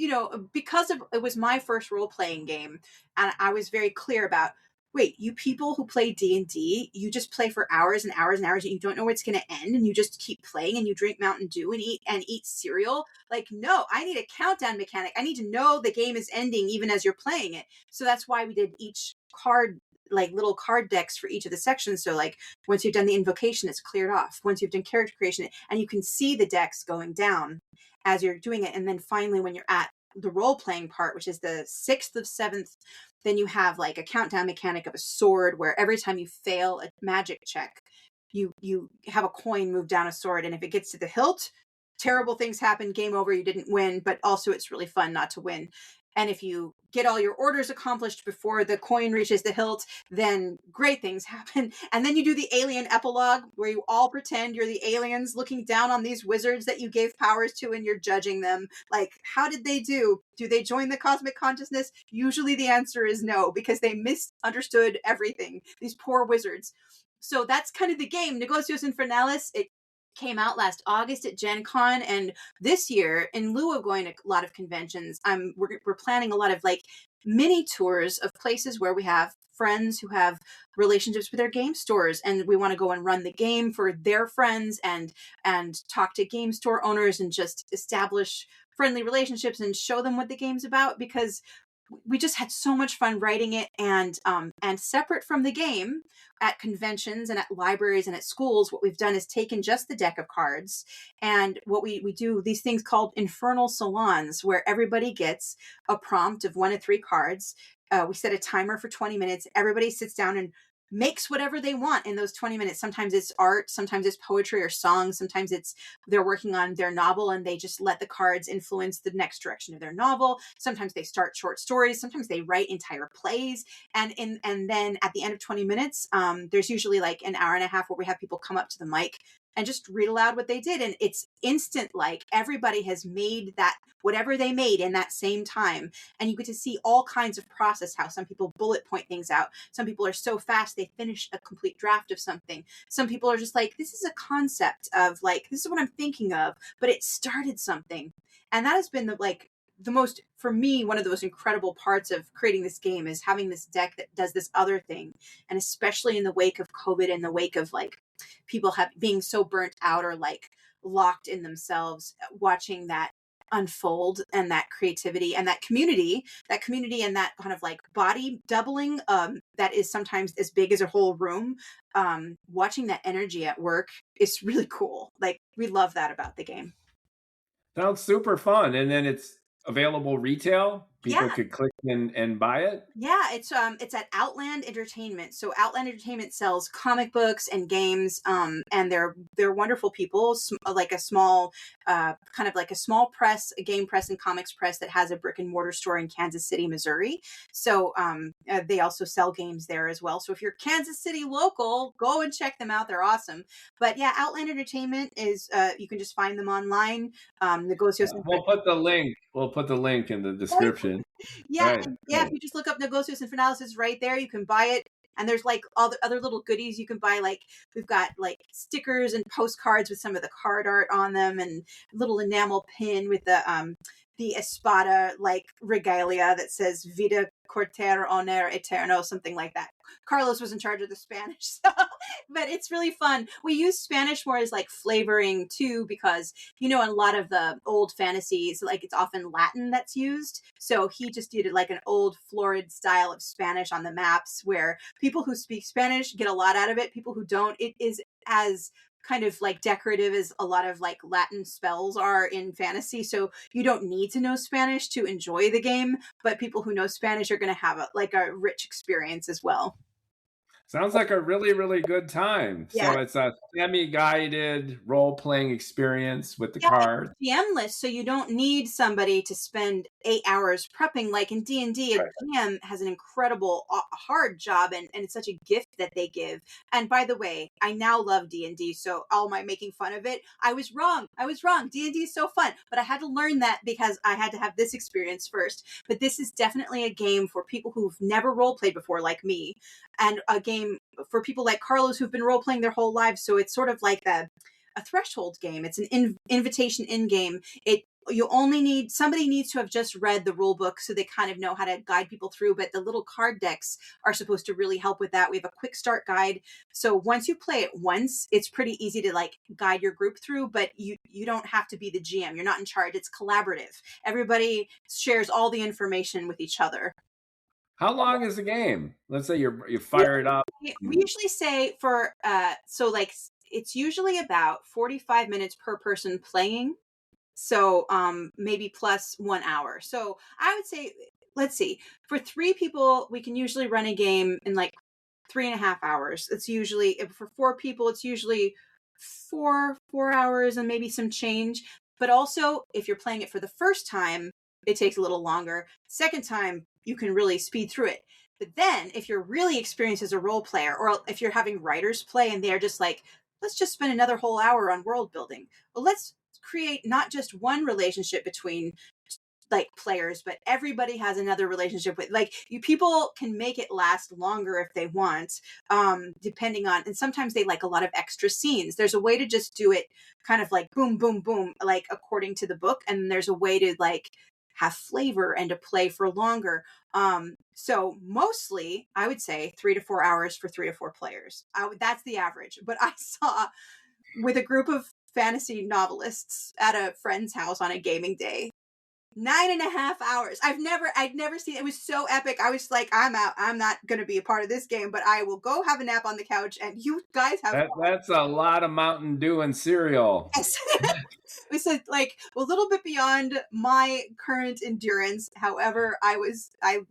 because it was my first role-playing game, and I was very clear about, wait, you people who play D&D, you just play for hours and hours and hours and you don't know where it's going to end, and you just keep playing and you drink Mountain Dew and eat cereal. Like, no, I need a countdown mechanic. I need to know the game is ending even as you're playing it. So that's why we did each card, like little card decks for each of the sections. So like once you've done the invocation, it's cleared off. Once you've done character creation, and you can see the decks going down as you're doing it. And then finally, when you're at the role-playing part, which is the 6th of 7th, then you have like a countdown mechanic of a sword, where every time you fail a magic check, you have a coin move down a sword, and if it gets to the hilt, terrible things happen, game over, you didn't win, but also it's really fun not to win. And if you get all your orders accomplished before the coin reaches the hilt, then great things happen. And then you do the alien epilogue where you all pretend you're the aliens looking down on these wizards that you gave powers to, and you're judging them. Like, how did they do? Do they join the cosmic consciousness? Usually the answer is no, because they misunderstood everything. These poor wizards. So that's kind of the game. Negocios Infernalis, it came out last August at Gen Con, and this year, in lieu of going to a lot of conventions, we're planning a lot of like mini tours of places where we have friends who have relationships with their game stores, and we want to go and run the game for their friends and talk to game store owners and just establish friendly relationships and show them what the game's about, because we just had so much fun writing it. And separate from the game, at conventions and at libraries and at schools, what we've done is taken just the deck of cards, and what we do these things called infernal salons, where everybody gets a prompt of 1 to 3 cards. We set a timer for 20 minutes. Everybody sits down and makes whatever they want in those 20 minutes. Sometimes it's art, sometimes it's poetry or songs, sometimes it's they're working on their novel and they just let the cards influence the next direction of their novel. Sometimes they start short stories, sometimes they write entire plays. And then at the end of 20 minutes, there's usually like an hour and a half where we have people come up to the mic and just read aloud what they did. And it's instant, like everybody has made that, whatever they made in that same time. And you get to see all kinds of process, how some people bullet point things out. Some people are so fast, they finish a complete draft of something. Some people are just like, this is a concept of like, this is what I'm thinking of, but it started something. And that has been the most, for me, one of the most incredible parts of creating this game is having this deck that does this other thing. And especially in the wake of COVID, in the wake of like people being so burnt out or like locked in themselves, watching that unfold and that creativity and that community and that kind of like body doubling that is sometimes as big as a whole room, watching that energy at work is really cool. Like, we love that about the game. Sounds super fun. And then it's available retail. People could click and buy it. Yeah, it's at Outland Entertainment. So Outland Entertainment sells comic books and games, and they're wonderful people. Like a small, kind of like a small press, a game press and comics press that has a brick and mortar store in Kansas City, Missouri. So they also sell games there as well. So if you're Kansas City local, go and check them out. They're awesome. But yeah, Outland Entertainment is you can just find them online. Negocios. We'll put the link. We'll put the link in the description. Yeah, Right. if you just look up Negocios Infernalis, it's right there. You can buy it. And there's like all the other little goodies you can buy. Like we've got like stickers and postcards with some of the card art on them, and a little enamel pin with the Espada like regalia that says Vida Corter Honor Eterno, something like that. Carlos was in charge of the Spanish, so, but it's really fun. We use Spanish more as like flavoring too, because in a lot of the old fantasies, like it's often Latin that's used. So he just did it like an old florid style of Spanish on the maps, where people who speak Spanish get a lot out of it. People who don't, it is as kind of like decorative as a lot of like Latin spells are in fantasy. So you don't need to know Spanish to enjoy the game, but people who know Spanish are going to have a rich experience as well. Sounds like a really, really good time. Yeah. So it's a semi-guided role-playing experience with the cards. GM-less, so you don't need somebody to spend 8 hours prepping. Like in D&D, a GM has an incredible, hard job, and it's such a gift that they give. And by the way, I now love D&D, so all my making fun of it, I was wrong. D&D is so fun, but I had to learn that because I had to have this experience first. But this is definitely a game for people who've never role-played before, like me, and a game for people like Carlos who've been role-playing their whole lives. So it's sort of like a threshold game. It's an invitation in game. Somebody needs to have just read the rule book so they kind of know how to guide people through, but the little card decks are supposed to really help with that. We have a quick start guide. So once you play it once, it's pretty easy to like guide your group through, but you don't have to be the GM. You're not in charge. It's collaborative. Everybody shares all the information with each other. How long is the game? Let's say you fire it up. We usually say it's usually about 45 minutes per person playing. So maybe plus 1 hour. So I would say, let's see, for 3 people, we can usually run a game in like 3.5 hours. It's usually, for 4 people, it's usually 4 hours and maybe some change. But also, if you're playing it for the first time, it takes a little longer. Second time, you can really speed through it. But then if you're really experienced as a role player, or if you're having writers play and they're just like, let's just spend another whole hour on world building. Well, let's create not just one relationship between like players, but everybody has another relationship with, like, you people can make it last longer if they want, depending on, and sometimes they like a lot of extra scenes. There's a way to just do it kind of like boom boom boom, like according to the book, and there's a way to like have flavor and to play for longer. So mostly I would say 3 to 4 hours for 3 to 4 players. That's the average. But I saw with a group of fantasy novelists at a friend's house on a gaming day, 9.5 hours. I'd never seen it. It was so epic. I was like, I'm out. I'm not going to be a part of this game, but I will go have a nap on the couch and you guys have fun. That's a lot of Mountain Dew and cereal. Yes. It was like a little bit beyond my current endurance. However, I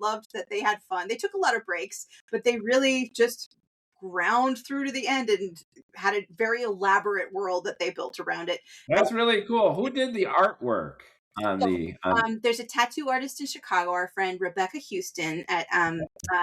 loved that they had fun. They took a lot of breaks, but they really just ground through to the end and had a very elaborate world that they built around it. That's really cool. Who did the artwork? There's a tattoo artist in Chicago, our friend Rebecca Houston at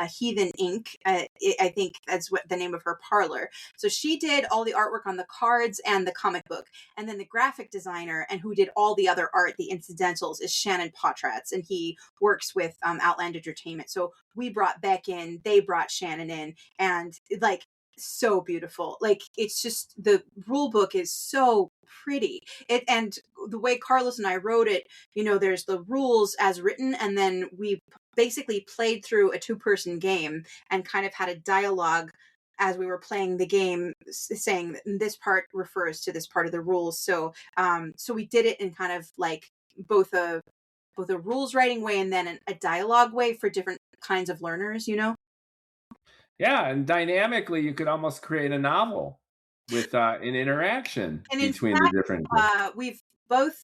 Heathen Ink. I think that's what the name of her parlor. So she did all the artwork on the cards and the comic book. And then the graphic designer and who did all the other art, the incidentals, is Shannon Potratz. And he works with Outland Entertainment. So we brought Beck in, they brought Shannon in, and like, so beautiful. Like, it's just, the rule book is so pretty. And the way Carlos and I wrote it, there's the rules as written, and then we basically played through a 2-person game and kind of had a dialogue as we were playing the game, saying this part refers to this part of the rules. So we did it in kind of like both a rules writing way and then a dialogue way for different kinds of learners. Yeah, and dynamically, you could almost create a novel with an interaction between the different groups. We've both,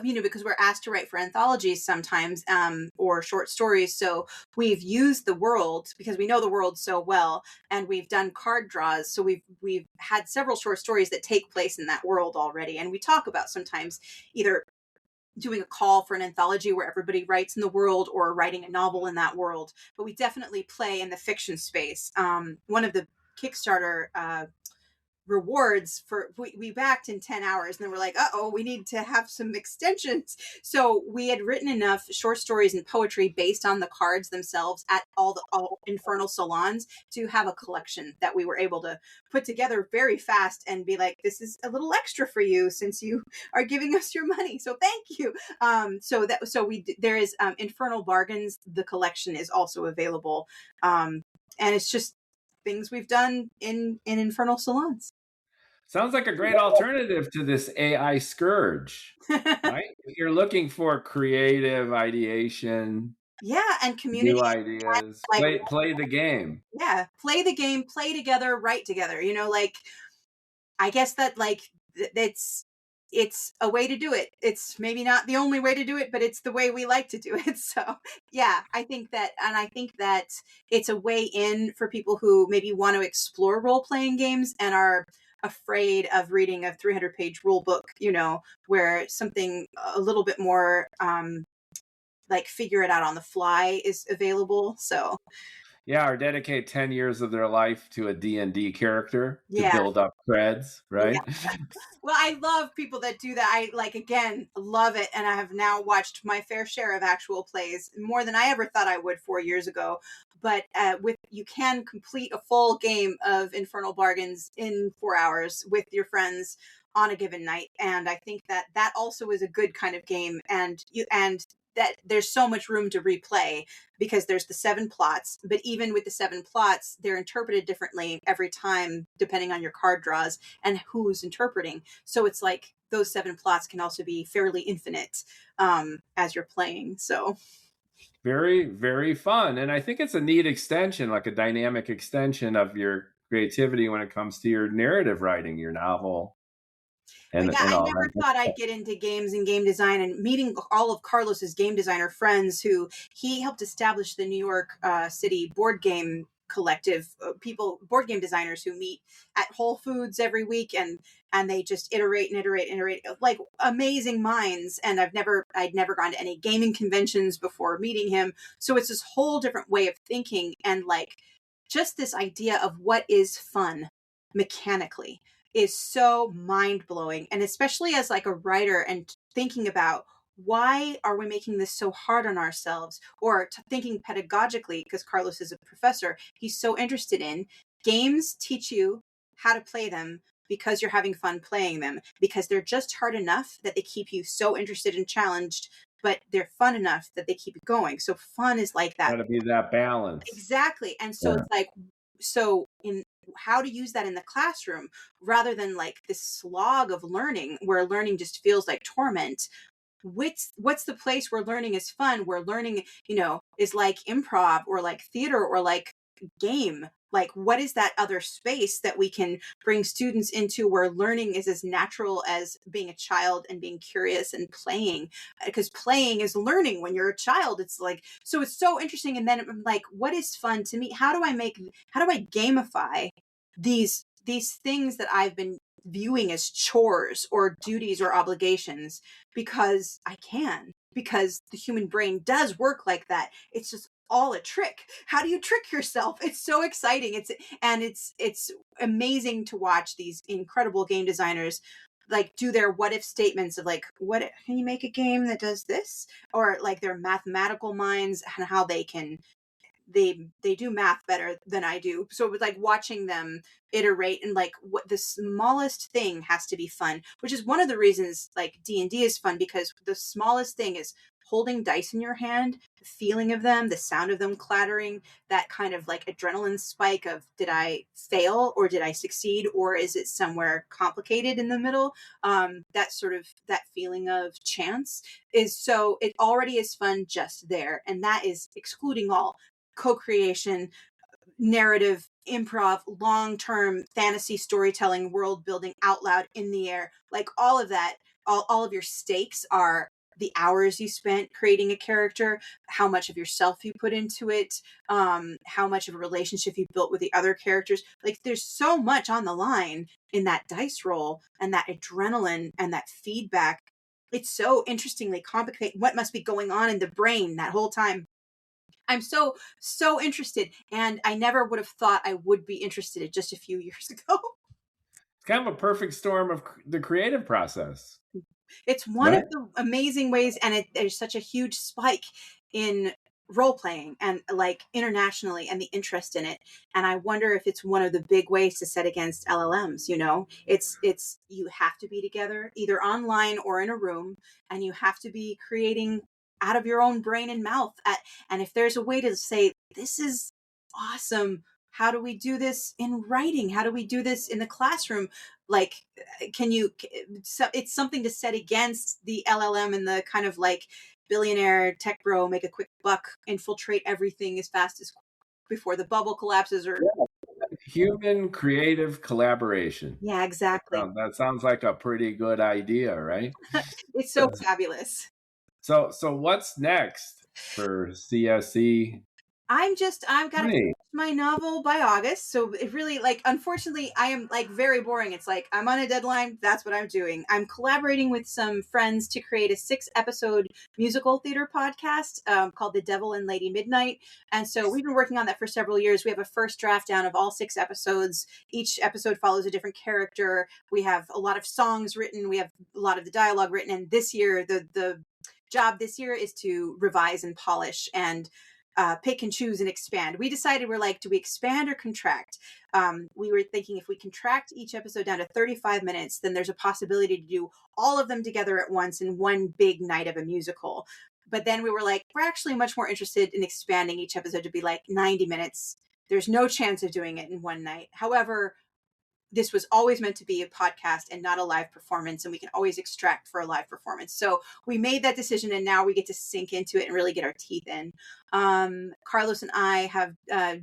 because we're asked to write for anthologies sometimes, or short stories. So we've used the world because we know the world so well, and we've done card draws. So we've had several short stories that take place in that world already, and we talk about sometimes either doing a call for an anthology where everybody writes in the world or writing a novel in that world. But we definitely play in the fiction space. One of the Kickstarter rewards for we backed in 10 hours, and then we're like, we need to have some extensions. So we had written enough short stories and poetry based on the cards themselves at all Infernal Salons to have a collection that we were able to put together very fast and be like, this is a little extra for you since you are giving us your money, so thank you. There is Infernal Bargains. The collection is also available, and it's just things we've done in Infernal Salons. Sounds like a great alternative to this AI scourge, right? If you're looking for creative ideation, and community, new ideas, play the game. Yeah, play the game, play together, write together. I guess that it's a way to do it. It's maybe not the only way to do it, but it's the way we like to do it. So yeah, I think that it's a way in for people who maybe want to explore role-playing games and are afraid of reading a 300-page rule book, where something a little bit more like figure it out on the fly is available. So yeah, or dedicate 10 years of their life to a D&D character to build up creds, right? Yeah. Well, I love people that do that. I love it. And I have now watched my fair share of actual plays, more than I ever thought I would 4 years ago. But you can complete a full game of Infernal Bargains in 4 hours with your friends on a given night. And I think that also is a good kind of game. And that there's so much room to replay because there's the 7 plots, but even with the 7 plots, they're interpreted differently every time, depending on your card draws and who's interpreting. So it's like those 7 plots can also be fairly infinite as you're playing. So very, very fun. And I think it's a neat extension, like a dynamic extension of your creativity when it comes to your narrative writing, your novel. I never thought I'd get into games and game design, and meeting all of Carlos's game designer friends who he helped establish the New York City board game collective people, board game designers who meet at Whole Foods every week, and they just iterate and iterate and iterate, like amazing minds. And I'd never gone to any gaming conventions before meeting him. So it's this whole different way of thinking, and like just this idea of what is fun mechanically is so mind-blowing. And especially as like a writer and thinking about why are we making this so hard on ourselves, or thinking pedagogically, because Carlos is a professor, he's so interested in games teach you how to play them because you're having fun playing them, because they're just hard enough that they keep you so interested and challenged, but they're fun enough that they keep you going. So fun is like that. Got to be that balance. Exactly. And so it's like, so in how to use that in the classroom rather than like this slog of learning where learning just feels like torment. What's the place where learning is fun, where learning, is like improv or like theater or like game? Like, what is that other space that we can bring students into where learning is as natural as being a child and being curious and playing? Because playing is learning when you're a child. It's like, so it's so interesting. And then I'm like, what is fun to me? How do I gamify these things that I've been viewing as chores or duties or obligations, because because the human brain does work like that. It's just all a trick. How do you trick yourself? It's so exciting. It's amazing to watch these incredible game designers like do their what if statements of like, what can you make a game that does this? Or like their mathematical minds and how they can they do math better than I do. So it was like watching them iterate, and like what the smallest thing has to be fun, which is one of the reasons like D&D is fun, because the smallest thing is holding dice in your hand, the feeling of them, the sound of them clattering, that kind of like adrenaline spike of, did I fail or did I succeed, or is it somewhere complicated in the middle? That sort of, that feeling of chance is, so it already is fun just there. And that is excluding all co-creation, narrative, improv, long-term fantasy storytelling, world building out loud in the air, like all of that. All of your stakes are the hours you spent creating a character, how much of yourself you put into it, how much of a relationship you built with the other characters. Like there's so much on the line in that dice roll and that adrenaline and that feedback. It's so interestingly complicated what must be going on in the brain that whole time. I'm so interested, and I never would have thought I would be interested just a few years ago. It's kind of a perfect storm of the creative process. It's one of the amazing ways, and there's such a huge spike in role playing and like internationally, and the interest in it. And I wonder if it's one of the big ways to set against LLMs. It's you have to be together either online or in a room, and you have to be creating out of your own brain and mouth. And if there's a way to say, this is awesome, how do we do this in writing? How do we do this in the classroom? Like, it's something to set against the LLM and the kind of like billionaire tech bro, make a quick buck, infiltrate everything as fast as before the bubble collapses, or human creative collaboration. Yeah, exactly. That sounds like a pretty good idea, right? It's so fabulous. So what's next for C.S.E? I've got to finish my novel by August. So it really, like, unfortunately, I am like very boring. It's like, I'm on a deadline. That's what I'm doing. I'm collaborating with some friends to create a 6-episode musical theater podcast called The Devil and Lady Midnight. And so we've been working on that for several years. We have a first draft down of all 6 episodes. Each episode follows a different character. We have a lot of songs written. We have a lot of the dialogue written. And this year, the job this year is to revise and polish and pick and choose and expand. We decided, we're like, do we expand or contract? We were thinking if we contract each episode down to 35 minutes, then there's a possibility to do all of them together at once in one big night of a musical. But then we were like, we're actually much more interested in expanding each episode to be like 90 minutes. There's no chance of doing it in one night. However, this was always meant to be a podcast and not a live performance, and we can always extract for a live performance. So we made that decision, and now we get to sink into it and really get our teeth in. Carlos and I have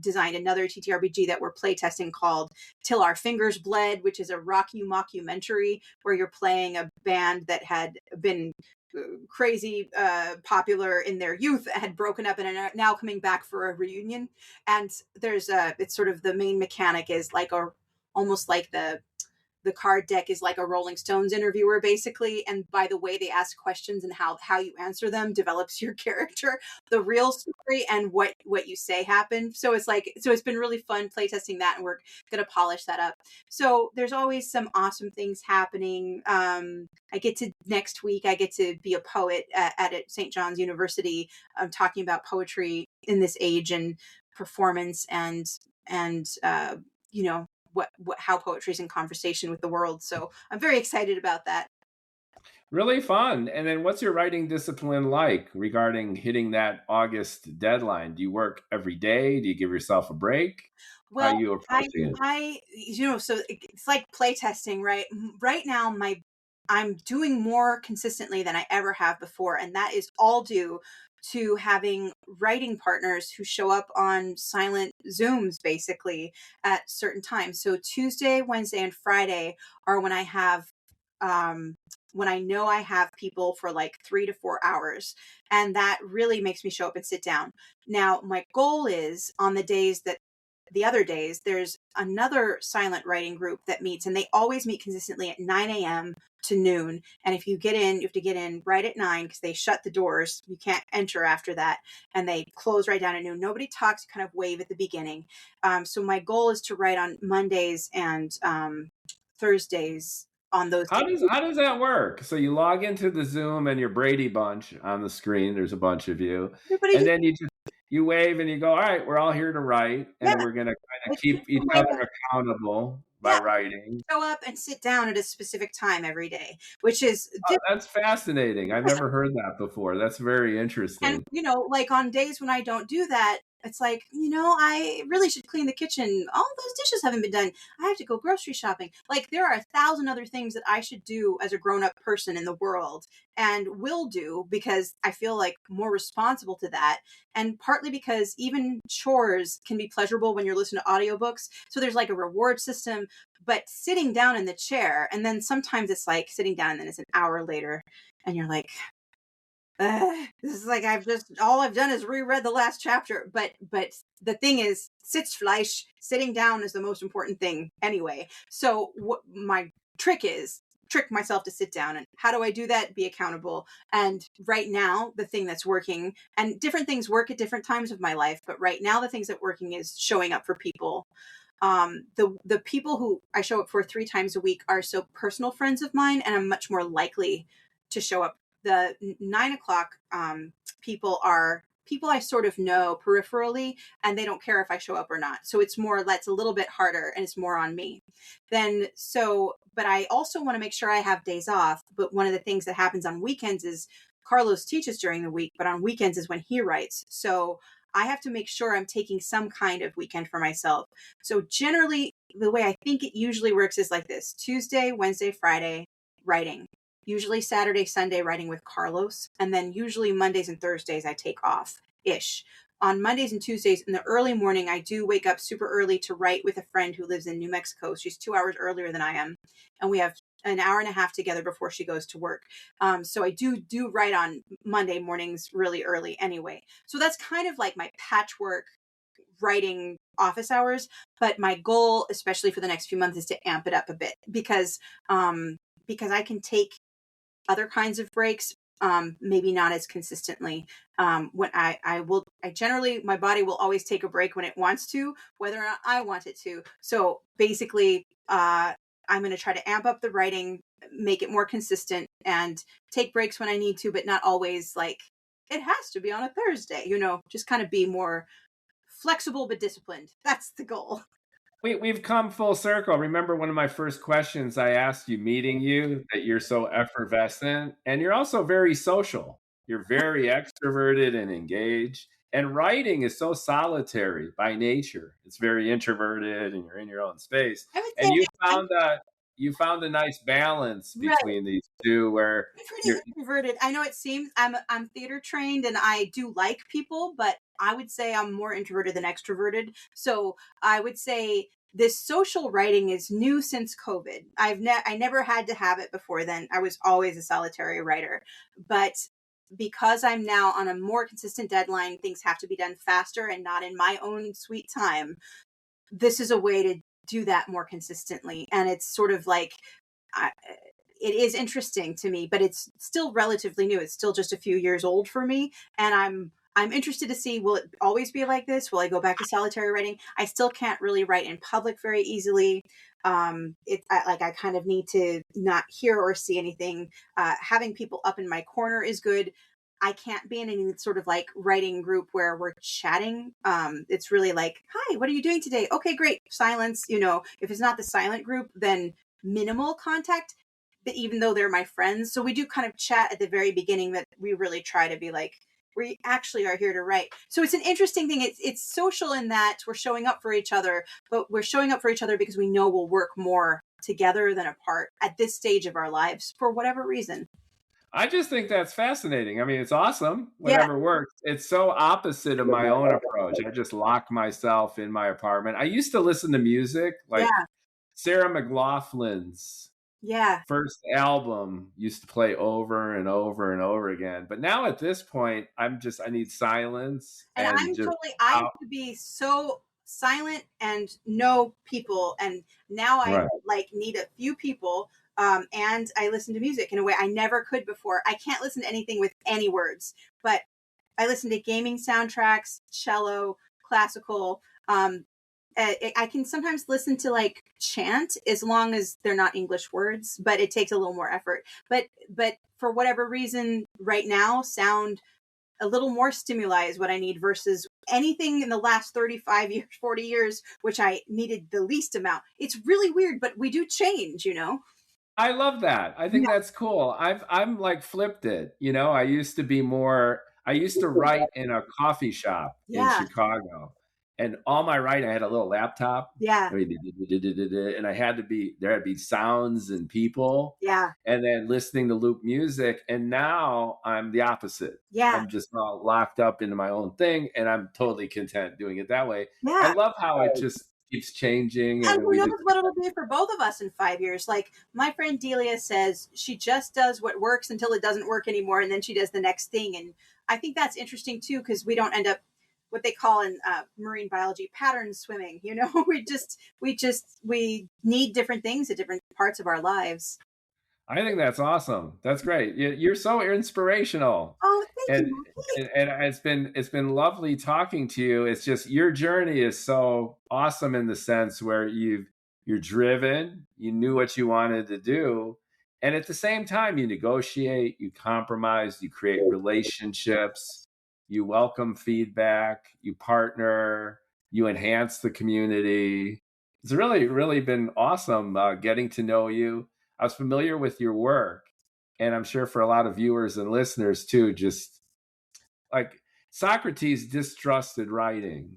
designed another TTRPG that we're playtesting called Till Our Fingers Bled, which is a rock you mockumentary where you're playing a band that had been crazy popular in their youth, had broken up and are now coming back for a reunion. And there's it's sort of the main mechanic is like almost like the card deck is like a Rolling Stones interviewer, basically. And by the way they ask questions and how you answer them develops your character, the real story, and what you say happened. So it's been really fun playtesting that, and we're going to polish that up. So there's always some awesome things happening. Next week, I get to be a poet at St. John's University. I'm talking about poetry in this age and performance and how poetry is in conversation with the world. So I'm very excited about that. Really fun. And then what's your writing discipline like regarding hitting that August deadline? Do you work every day? Do you give yourself a break? How are Well, you approaching it? so it's like playtesting, right? Right now, I'm doing more consistently than I ever have before, and that is all due to having writing partners who show up on silent Zooms basically at certain times. So Tuesday, Wednesday, and Friday are when I know I have people for like 3 to 4 hours, and that really makes me show up and sit down. Now, my goal is on the other days, there's another silent writing group that meets, and they always meet consistently at 9 a.m. to noon. And if you get in, you have to get in right at 9 because they shut the doors. You can't enter after that. And they close right down at noon. Nobody talks, you kind of wave at the beginning. So my goal is to write on Mondays and Thursdays on those days. How does that work? So you log into the Zoom and your Brady Bunch on the screen. There's a bunch of you, Everybody and just, then you wave and you go, all right, we're all here to write, yeah, and we're going to kind of it's keep just each a way other accountable by yeah, writing. show up and sit down at a specific time every day, which is Oh, that's fascinating. I've never heard that before. That's very And, interesting. like on days when I don't do that, it's like, I really should clean the kitchen. All those dishes haven't been done. I have to go grocery shopping. Like, there are 1,000 other things that I should do as a grown up person in the world and will do because I feel like more responsible to that. And partly because even chores can be pleasurable when you're listening to audiobooks. So there's like a reward system, but sitting down in the chair, and then sometimes it's like sitting down and then it's an hour later and you're like, this is like all I've done is reread the last chapter. But the thing is, Sitzfleisch, sitting down is the most important thing anyway. So what my trick is, trick myself to sit down. And how do I do that? Be accountable. And right now, the thing that's working, and different things work at different times of my life, but right now the things that working is showing up for people. The people who I show up for 3 times a week are so personal friends of mine, and I'm much more likely to show up. The 9 o'clock people are people I sort of know peripherally, and they don't care if I show up or not. So that's a little bit harder, and it's more on me. But I also want to make sure I have days off. But one of the things that happens on weekends is Carlos teaches during the week, but on weekends is when he writes. So I have to make sure I'm taking some kind of weekend for myself. So generally, the way I think it usually works is like this: Tuesday, Wednesday, Friday, writing. Usually Saturday, Sunday, writing with Carlos. And then usually Mondays and Thursdays, I take off ish. On Mondays and Tuesdays in the early morning, I do wake up super early to write with a friend who lives in New Mexico. She's 2 hours earlier than I am. And we have an hour and a half together before she goes to work. So I do write on Monday mornings really early anyway. So that's kind of like my patchwork writing office hours. But my goal, especially for the next few months, is to amp it up a bit because I can take other kinds of breaks, maybe not as consistently. When my body will always take a break when it wants to, whether or not I want it to. So basically, I'm going to try to amp up the writing, make it more consistent, and take breaks when I need to, but not always like it has to be on a Thursday, just kind of be more flexible but disciplined. That's the goal. We've come full circle. Remember one of my first questions I asked you, meeting you, that you're so effervescent, and you're also very social. You're very extroverted and engaged. And writing is so solitary by nature. It's very introverted, and you're in your own space. I would And say you found a nice balance right. between these two, where I'm pretty you're introverted. I know it seems I'm theater trained and I do like people, but I would say I'm more introverted than extroverted. So I would say this social writing is new since COVID. I never had to have it before then. I was always a solitary writer, but because I'm now on a more consistent deadline, things have to be done faster and not in my own sweet time. This is a way to do that more consistently. And it's sort of like, it is interesting to me, but it's still relatively new. It's still just a few years old for me. And I'm interested to see, will it always be like this? Will I go back to solitary writing? I still can't really write in public very easily. I kind of need to not hear or see anything. Having people up in my corner is good. I can't be in any sort of like writing group where we're chatting. It's really like, hi, what are you doing today? Okay, great. Silence. If it's not the silent group, then minimal contact. But even though they're my friends, so we do kind of chat at the very beginning, that we really try to be like, we actually are here to write. So it's an interesting thing. It's social in that we're showing up for each other, but we're showing up for each other because we know we'll work more together than apart at this stage of our lives for whatever reason. I just think that's fascinating. I mean, it's awesome. Whatever works. It's so opposite of my own approach. I just lock myself in my apartment. I used to listen to music, like Sarah McLachlan's first album used to play over and over and over again. But now at this point, I need silence. And I used to be so silent and no people. And now I need a few people. And I listen to music in a way I never could before. I can't listen to anything with any words, but I listen to gaming soundtracks, cello, classical. I can sometimes listen to like chant as long as they're not English words, but it takes a little more effort. But for whatever reason, right now, sound a little more stimuli is what I need versus anything in the last 35 years, 40 years, which I needed the least amount. It's really weird, but we do change, I love that. I think that's cool. I'm like flipped it. I used to write in a coffee shop in Chicago. And all my writing, I had a little laptop. And there had to be sounds and people. And then listening to loop music. And now I'm the opposite. I'm just all locked up into my own thing. And I'm totally content doing it that way. I love how it just keeps changing. And who knows what it'll be for both of us in 5 years. Like my friend Delia says, she just does what works until it doesn't work anymore. And then she does the next thing. And I think that's interesting too, because we don't end up what they call in marine biology pattern swimming. We need different things at different parts of our lives. I think that's awesome. That's great. You're so inspirational. Oh, thank you. And it's been lovely talking to you. It's just your journey is so awesome in the sense where you're driven, you knew what you wanted to do, and at the same time you negotiate, you compromise, you create relationships. You welcome feedback, you partner, you enhance the community. It's really, really been awesome getting to know you. I was familiar with your work, and I'm sure for a lot of viewers and listeners too, just like Socrates distrusted writing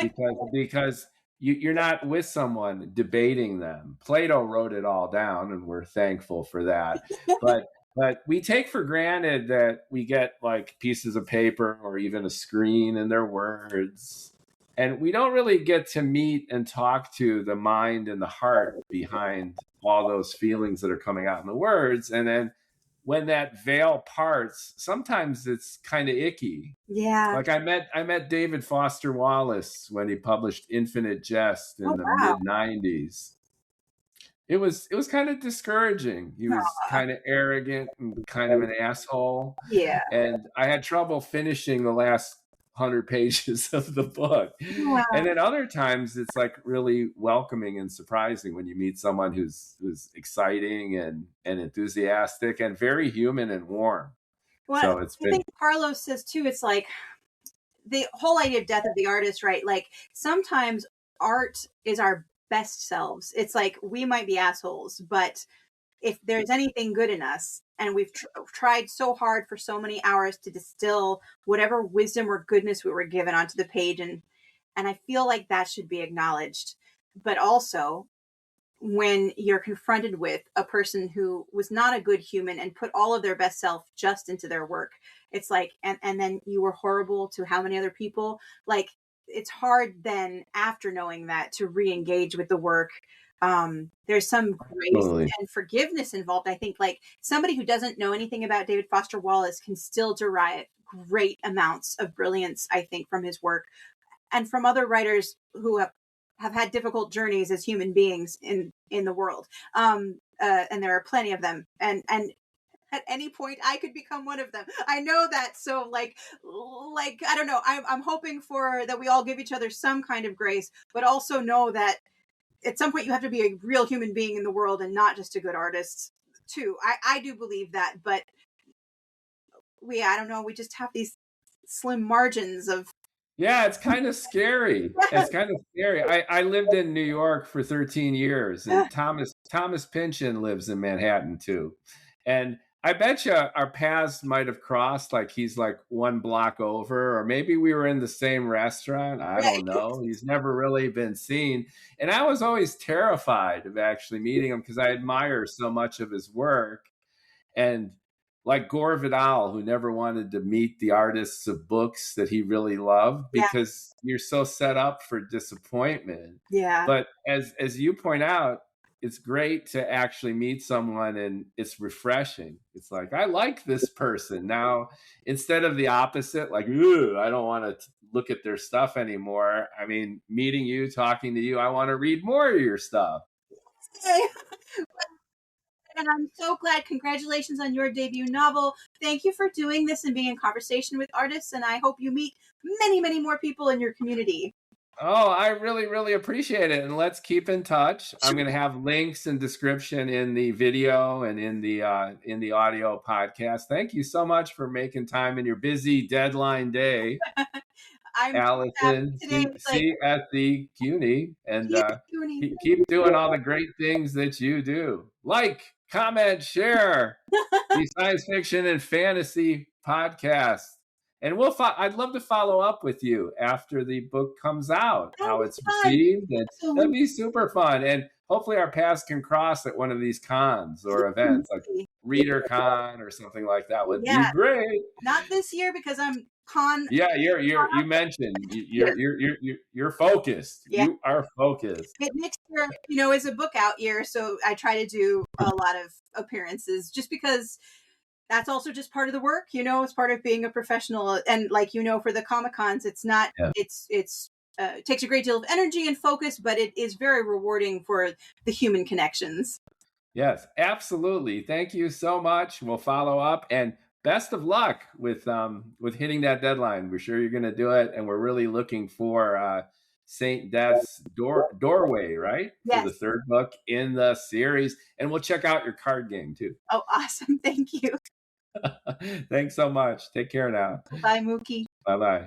because you're not with someone debating them. Plato wrote it all down, and we're thankful for that. But we take for granted that we get like pieces of paper or even a screen and their words. And we don't really get to meet and talk to the mind and the heart behind all those feelings that are coming out in the words. And then when that veil parts, sometimes it's kind of icky. Like I met David Foster Wallace when he published Infinite Jest in the mid-90s. It was kind of discouraging. He was kind of arrogant and kind of an asshole. And I had trouble finishing the last 100 pages of the book. And then other times it's like really welcoming and surprising when you meet someone who's exciting and enthusiastic and very human and warm. Well, I think Carlos says too, it's like the whole idea of death of the artist, right? Like sometimes art is our best selves. It's like we might be assholes, but if there's anything good in us, and we've tried so hard for so many hours to distill whatever wisdom or goodness we were given onto the page, and I feel like that should be acknowledged. But also, when you're confronted with a person who was not a good human and put all of their best self just into their work, it's like, and then you were horrible to how many other people? Like, it's hard then, after knowing that, to re-engage with the work. There's some grace Totally. and forgiveness involved. I think, like, somebody who doesn't know anything about David Foster Wallace can still derive great amounts of brilliance, I think, from his work, and from other writers who have had difficult journeys as human beings in the world. And there are plenty of them. And at any point I could become one of them. I know that. So like I don't know. I'm hoping for that we all give each other some kind of grace, but also know that at some point you have to be a real human being in the world and not just a good artist too. I do believe that, but I don't know. We just have these slim margins of. Yeah, it's kind of scary. It's kind of scary. I lived in New York for 13 years, and Thomas Pynchon lives in Manhattan too. And I bet you our paths might have crossed, like he's like one block over, or maybe we were in the same restaurant. I don't know. He's never really been seen. And I was always terrified of actually meeting him because I admire so much of his work. And like Gore Vidal, who never wanted to meet the artists of books that he really loved because you're so set up for disappointment. Yeah. But as you point out, it's great to actually meet someone and it's refreshing. It's like, I like this person now, instead of the opposite, like, ooh, I don't want to look at their stuff anymore. I mean, meeting you, talking to you, I want to read more of your stuff. And I'm so glad. Congratulations on your debut novel. Thank you for doing this and being in conversation with artists. And I hope you meet many, many more people in your community. Oh, I really, really appreciate it. And let's keep in touch. I'm going to have links and description in the video and in the audio podcast. Thank you so much for making time in your busy deadline day. I'm Allison, C.S.E. Cooney, and keep doing all the great things that you do. Like, comment, share the science fiction and fantasy podcast. And I'd love to follow up with you after the book comes out, how it's received. And that'd be super fun. And hopefully our paths can cross at one of these cons or events, like ReaderCon or something like that would be great. Not this year because I'm con. Yeah, you mentioned you're focused. Yeah. You are focused. Next year, is a book out year, so I try to do a lot of appearances just because that's also just part of the work, it's part of being a professional. And like, for the Comic-Cons, it's not, it takes a great deal of energy and focus, but it is very rewarding for the human connections. Yes, absolutely. Thank you so much. We'll follow up, and best of luck with hitting that deadline. We're sure you're going to do it. And we're really looking for Saint Death's Doorway, right? Yes. For the third book in the series. And we'll check out your card game too. Oh, awesome. Thank you. Thanks so much. Take care now. Bye, Mookie. Bye-bye.